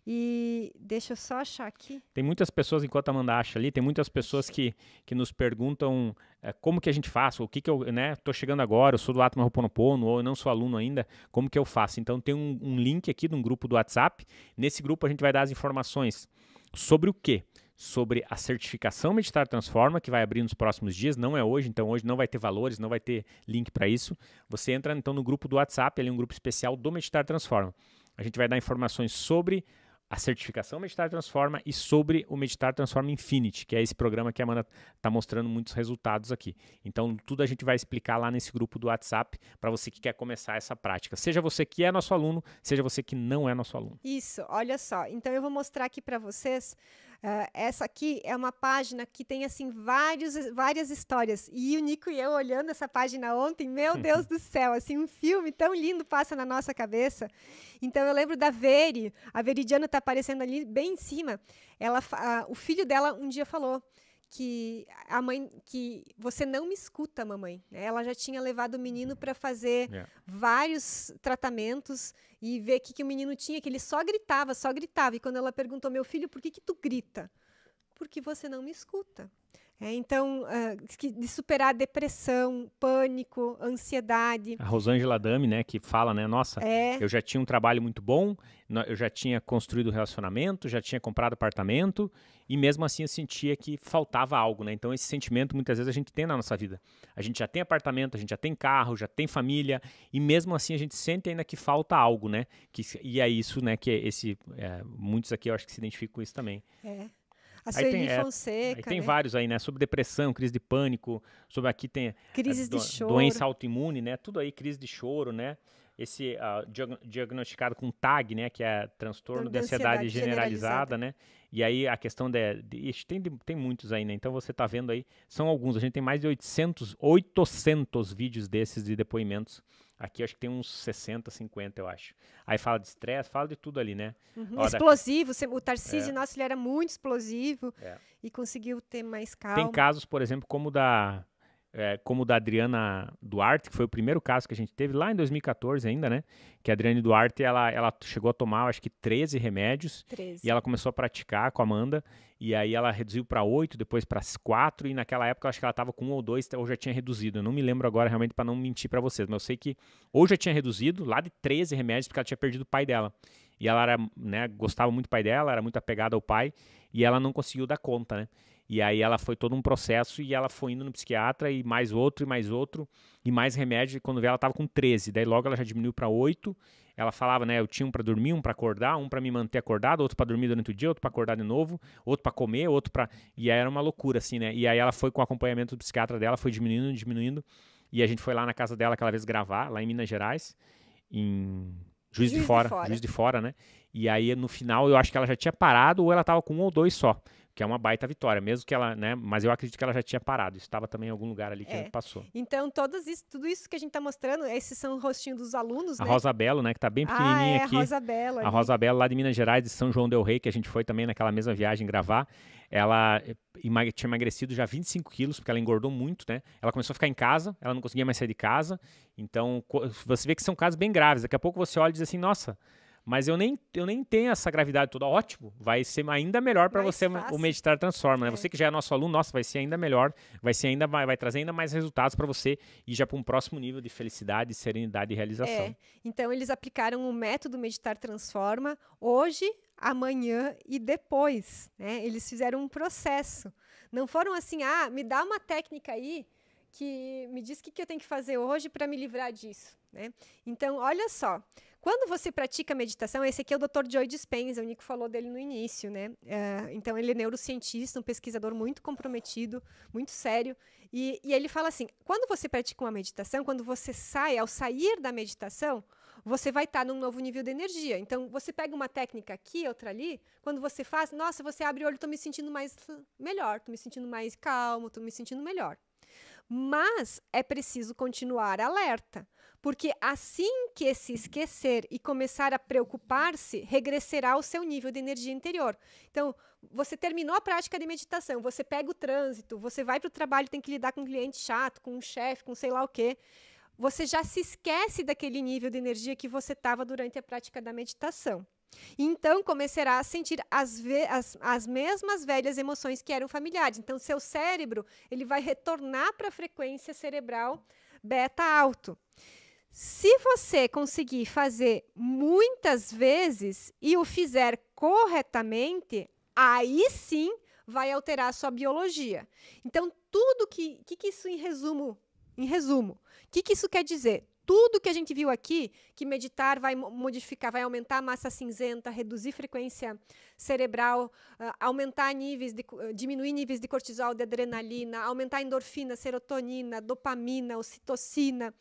E deixa eu só achar aqui. Tem muitas pessoas, enquanto a Amanda acha ali, tem muitas pessoas que nos perguntam como que a gente faz, o que eu, né, tô chegando agora, eu sou do Atma Ho'oponopono, ou eu não sou aluno ainda, como que eu faço? Então tem um link aqui de um grupo do WhatsApp, nesse grupo a gente vai dar as informações sobre o quê? Sobre a certificação Meditar Transforma, que vai abrir nos próximos dias, não é hoje, então hoje não vai ter valores, não vai ter link para isso. Você entra então no grupo do WhatsApp, ali é um grupo especial do Meditar Transforma. A gente vai dar informações sobre a certificação Meditar Transforma e sobre o Meditar Transforma Infinity, que é esse programa que a Amanda está mostrando muitos resultados aqui. Então, tudo a gente vai explicar lá nesse grupo do WhatsApp para você que quer começar essa prática. Seja você que é nosso aluno, seja você que não é nosso aluno. Isso, olha só. Então, eu vou mostrar aqui para vocês. Essa aqui é uma página que tem, assim, várias histórias. E o Nico e eu olhando essa página ontem, meu Deus do céu, assim, um filme tão lindo passa na nossa cabeça. Então, eu lembro da Veri, a Veridiana está aparecendo ali bem em cima. O filho dela um dia falou que a mãe, que você não me escuta, mamãe. Ela já tinha levado o menino para fazer vários tratamentos e ver o que o menino tinha, que ele só gritava. E quando ela perguntou, meu filho, por que tu grita? Porque você não me escuta. Então, de superar a depressão, pânico, ansiedade. A Rosângela Dami, né, que fala, né, nossa, eu já tinha um trabalho muito bom, eu já tinha construído um relacionamento, já tinha comprado apartamento, e mesmo assim eu sentia que faltava algo, né? Então esse sentimento muitas vezes a gente tem na nossa vida. A gente já tem apartamento, a gente já tem carro, já tem família, e mesmo assim a gente sente ainda que falta algo, né? E é isso, né, que muitos aqui eu acho que se identificam com isso também. A Sueli Fonseca. Aí tem vários aí, né? Sobre depressão, crise de pânico, sobre aqui tem crises de choro, doença autoimune, né? Tudo aí, crise de choro, né? Esse diagnosticado com TAG, né? Que é transtorno de ansiedade generalizada, né? E aí a questão tem muitos aí, né? Então você tá vendo aí, são alguns. A gente tem mais de 800 vídeos desses de depoimentos. Aqui acho que tem uns 60, 50, eu acho. Aí fala de estresse, fala de tudo ali, né? Explosivo. O Tarcísio, nosso, ele era muito explosivo e conseguiu ter mais calma. Tem casos, por exemplo, como o da Adriana Duarte, que foi o primeiro caso que a gente teve lá em 2014 ainda, né? Que a Adriane Duarte, ela chegou a tomar, acho que 13 remédios. 13. E ela começou a praticar com a Amanda. E aí ela reduziu para 8, depois para 4. E naquela época, eu acho que ela estava com 1 ou 2, ou já tinha reduzido. Eu não me lembro agora realmente para não mentir para vocês. Mas eu sei que ou já tinha reduzido, lá de 13 remédios, porque ela tinha perdido o pai dela. E ela era, né, gostava muito do pai dela, era muito apegada ao pai. E ela não conseguiu dar conta, né? E aí ela foi todo um processo e ela foi indo no psiquiatra e mais outro, e mais remédio. E quando veio ela estava com 13. Daí logo ela já diminuiu para 8. Ela falava, né, eu tinha um para dormir, um para acordar, um para me manter acordado, outro para dormir durante o dia, outro para acordar de novo, outro para comer, outro para... E aí era uma loucura, assim, né? E aí ela foi com o acompanhamento do psiquiatra dela, foi diminuindo. E a gente foi lá na casa dela aquela vez gravar, lá em Minas Gerais, em Juiz de Fora, né? E aí no final eu acho que ela já tinha parado ou ela estava com 1 ou 2 só. Que é uma baita vitória, mesmo que ela, né? Mas eu acredito que ela já tinha parado. Isso estava também em algum lugar ali que ela passou. Então, tudo isso que a gente está mostrando, esses são o rostinho dos alunos, a né? Rosa Belo, né? Que está bem pequenininha aqui. A Rosa Belo. A Rosa Belo, lá de Minas Gerais, de São João del Rei, que a gente foi também naquela mesma viagem gravar. Ela tinha emagrecido já 25 quilos, porque ela engordou muito, né? Ela começou a ficar em casa, ela não conseguia mais sair de casa. Então, você vê que são casos bem graves. Daqui a pouco você olha e diz assim, nossa... Mas eu nem tenho essa gravidade toda. Ótimo, vai ser ainda melhor para você fácil. O Meditar Transforma, né? Você que já é nosso aluno, nossa, vai ser ainda melhor, vai trazer ainda mais resultados para você e já para um próximo nível de felicidade, serenidade e realização. Então, eles aplicaram o método Meditar Transforma hoje, amanhã e depois, né? Eles fizeram um processo. Não foram assim, me dá uma técnica aí que me diz o que eu tenho que fazer hoje para me livrar disso, né? Então, olha só. Quando você pratica meditação, esse aqui é o Dr. Joe Dispenza, o Nico falou dele no início, né? Então, ele é neurocientista, um pesquisador muito comprometido, muito sério, e ele fala assim, quando você pratica uma meditação, quando você ao sair da meditação, você vai estar num novo nível de energia. Então, você pega uma técnica aqui, outra ali, quando você faz, nossa, você abre o olho, estou me sentindo melhor, estou me sentindo mais calmo, estou me sentindo melhor. Mas é preciso continuar alerta, porque assim que se esquecer e começar a preocupar-se, regressará ao seu nível de energia interior. Então, você terminou a prática de meditação, você pega o trânsito, você vai para o trabalho, tem que lidar com um cliente chato, com um chefe, com sei lá o quê. Você já se esquece daquele nível de energia que você estava durante a prática da meditação. Então, começará a sentir as mesmas velhas emoções que eram familiares. Então, seu cérebro ele vai retornar para a frequência cerebral beta alto. Se você conseguir fazer muitas vezes e o fizer corretamente, aí sim vai alterar a sua biologia. Então, tudo que isso em resumo, o que isso quer dizer? Tudo que a gente viu aqui, que meditar vai modificar, vai aumentar a massa cinzenta, reduzir frequência cerebral, diminuir níveis de cortisol, de adrenalina, aumentar a endorfina, serotonina, dopamina, ocitocina,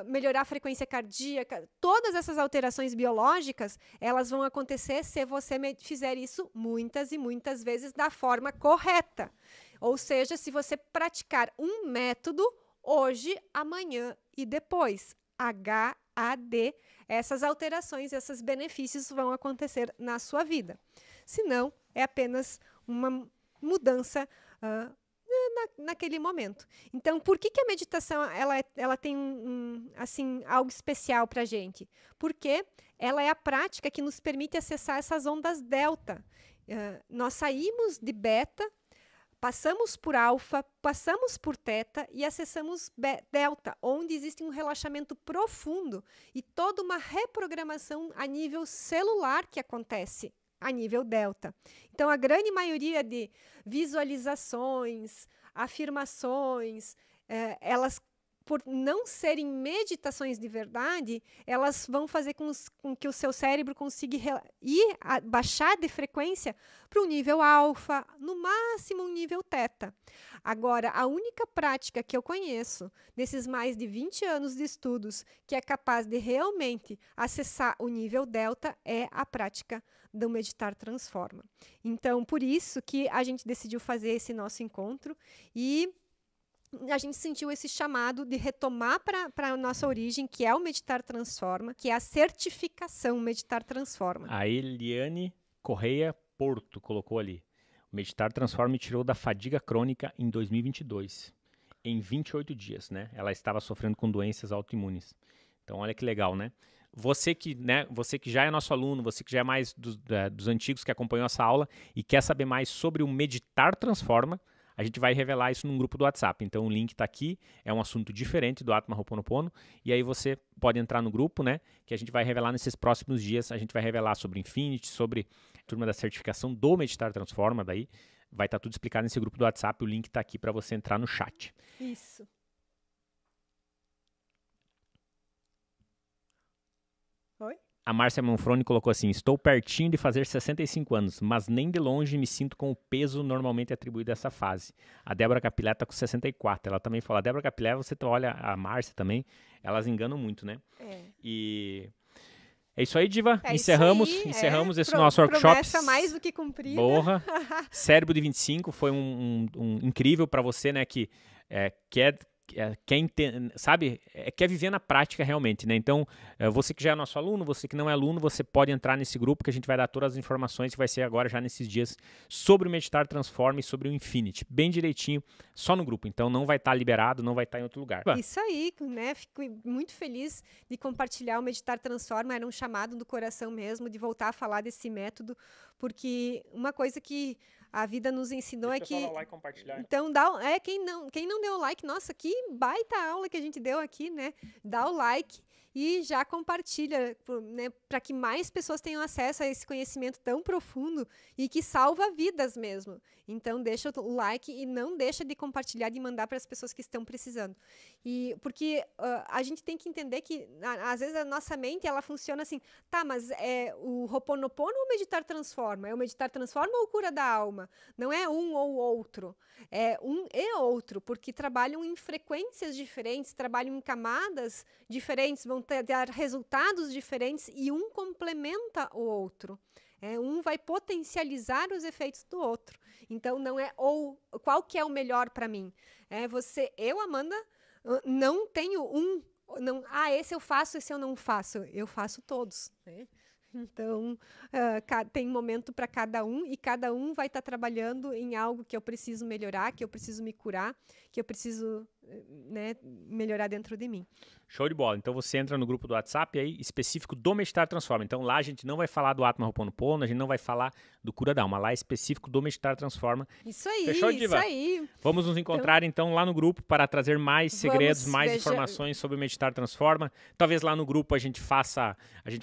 melhorar a frequência cardíaca, todas essas alterações biológicas, elas vão acontecer se você fizer isso muitas e muitas vezes da forma correta. Ou seja, se você praticar um método hoje, amanhã e depois. HAD, essas alterações, esses benefícios vão acontecer na sua vida. Se não, é apenas uma mudança naquele momento. Então, por que a meditação ela tem assim, algo especial para a gente? Porque ela é a prática que nos permite acessar essas ondas delta. Nós saímos de beta, passamos por alfa, passamos por teta e acessamos delta, onde existe um relaxamento profundo e toda uma reprogramação a nível celular que acontece a nível delta. Então, a grande maioria de visualizações, afirmações, elas, por não serem meditações de verdade, elas vão fazer com que o seu cérebro consiga baixar de frequência para um nível alfa, no máximo um nível teta. Agora, a única prática que eu conheço, nesses mais de 20 anos de estudos, que é capaz de realmente acessar o nível delta, é a prática do Meditar Transforma. Então, por isso que a gente decidiu fazer esse nosso encontro e a gente sentiu esse chamado de retomar para a nossa origem, que é o Meditar Transforma, que é a certificação Meditar Transforma. A Eliane Correia Porto colocou ali. O Meditar Transforma me tirou da fadiga crônica em 2022, em 28 dias, né? Ela estava sofrendo com doenças autoimunes. Então, olha que legal, né? Você que já é nosso aluno, você que já é mais dos antigos que acompanhou essa aula e quer saber mais sobre o Meditar Transforma, a gente vai revelar isso num grupo do WhatsApp. Então, o link está aqui, é um assunto diferente do Atma Ho'oponopono, e aí você pode entrar no grupo, né, que a gente vai revelar nesses próximos dias, a gente vai revelar sobre Infinity, sobre a turma da certificação do Meditar Transforma, daí vai estar tudo explicado nesse grupo do WhatsApp, o link está aqui para você entrar no chat. Isso. Oi? A Márcia Manfroni colocou assim: estou pertinho de fazer 65 anos, mas nem de longe me sinto com o peso normalmente atribuído a essa fase. A Débora Capilé está com 64. Ela também fala: a Débora Capilé, você olha a Márcia também, elas enganam muito, né? E é isso aí, Diva. Encerramos esse nosso workshop. Promessa mais do que cumprida. Porra. Cérebro de 25 foi um incrível para você, né? Que quer viver na prática realmente, né? Então, você que já é nosso aluno, você que não é aluno, você pode entrar nesse grupo que a gente vai dar todas as informações que vai ser agora já nesses dias sobre o Meditar Transforma e sobre o Infinity, bem direitinho, só no grupo. Então, não vai estar liberado, não vai estar em outro lugar. Isso aí, né? Fico muito feliz de compartilhar o Meditar Transforma, era um chamado do coração mesmo, de voltar a falar desse método, porque uma coisa que a vida nos ensinou é que... Like, compartilhar. Então, quem não deu o like, nossa, que baita aula que a gente deu aqui, né? Dá o like e já compartilha, né, para que mais pessoas tenham acesso a esse conhecimento tão profundo e que salva vidas mesmo. Então, deixa o like e não deixa de compartilhar, de mandar para as pessoas que estão precisando. Porque a gente tem que entender que, às vezes, a nossa mente ela funciona assim, tá, mas é o Ho'oponopono ou o Meditar Transforma? É o Meditar Transforma ou Cura da Alma? Não é um ou outro, é um e outro, porque trabalham em frequências diferentes, trabalham em camadas diferentes, vão dar resultados diferentes e um complementa o outro. Um vai potencializar os efeitos do outro. Então, não é qual que é o melhor para mim. Eu, Amanda, não tenho esse eu faço, esse eu não faço. Eu faço todos, né? Então, tem momento para cada um e cada um vai estar trabalhando em algo que eu preciso melhorar, que eu preciso me curar, que eu preciso né, melhorar dentro de mim. Show de bola. Então você entra no grupo do WhatsApp aí, específico do Meditar Transforma. Então lá a gente não vai falar do Atma Ho'oponopono, a gente não vai falar do Cura da Alma. Lá é específico do Meditar Transforma. Isso aí, Fechou, Diva? isso aí. Vamos nos encontrar então lá no grupo para trazer mais segredos, mais informações sobre o Meditar Transforma. Talvez lá no grupo a gente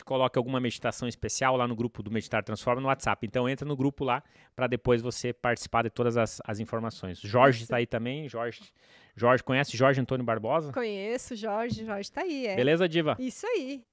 coloque alguma meditação especial lá no grupo do Meditar Transforma no WhatsApp. Então entra no grupo lá para depois você participar de todas as informações. Jorge está aí também. Jorge, conhece Jorge Antônio Barbosa? Conheço, Jorge está aí. Beleza, Diva? Isso aí.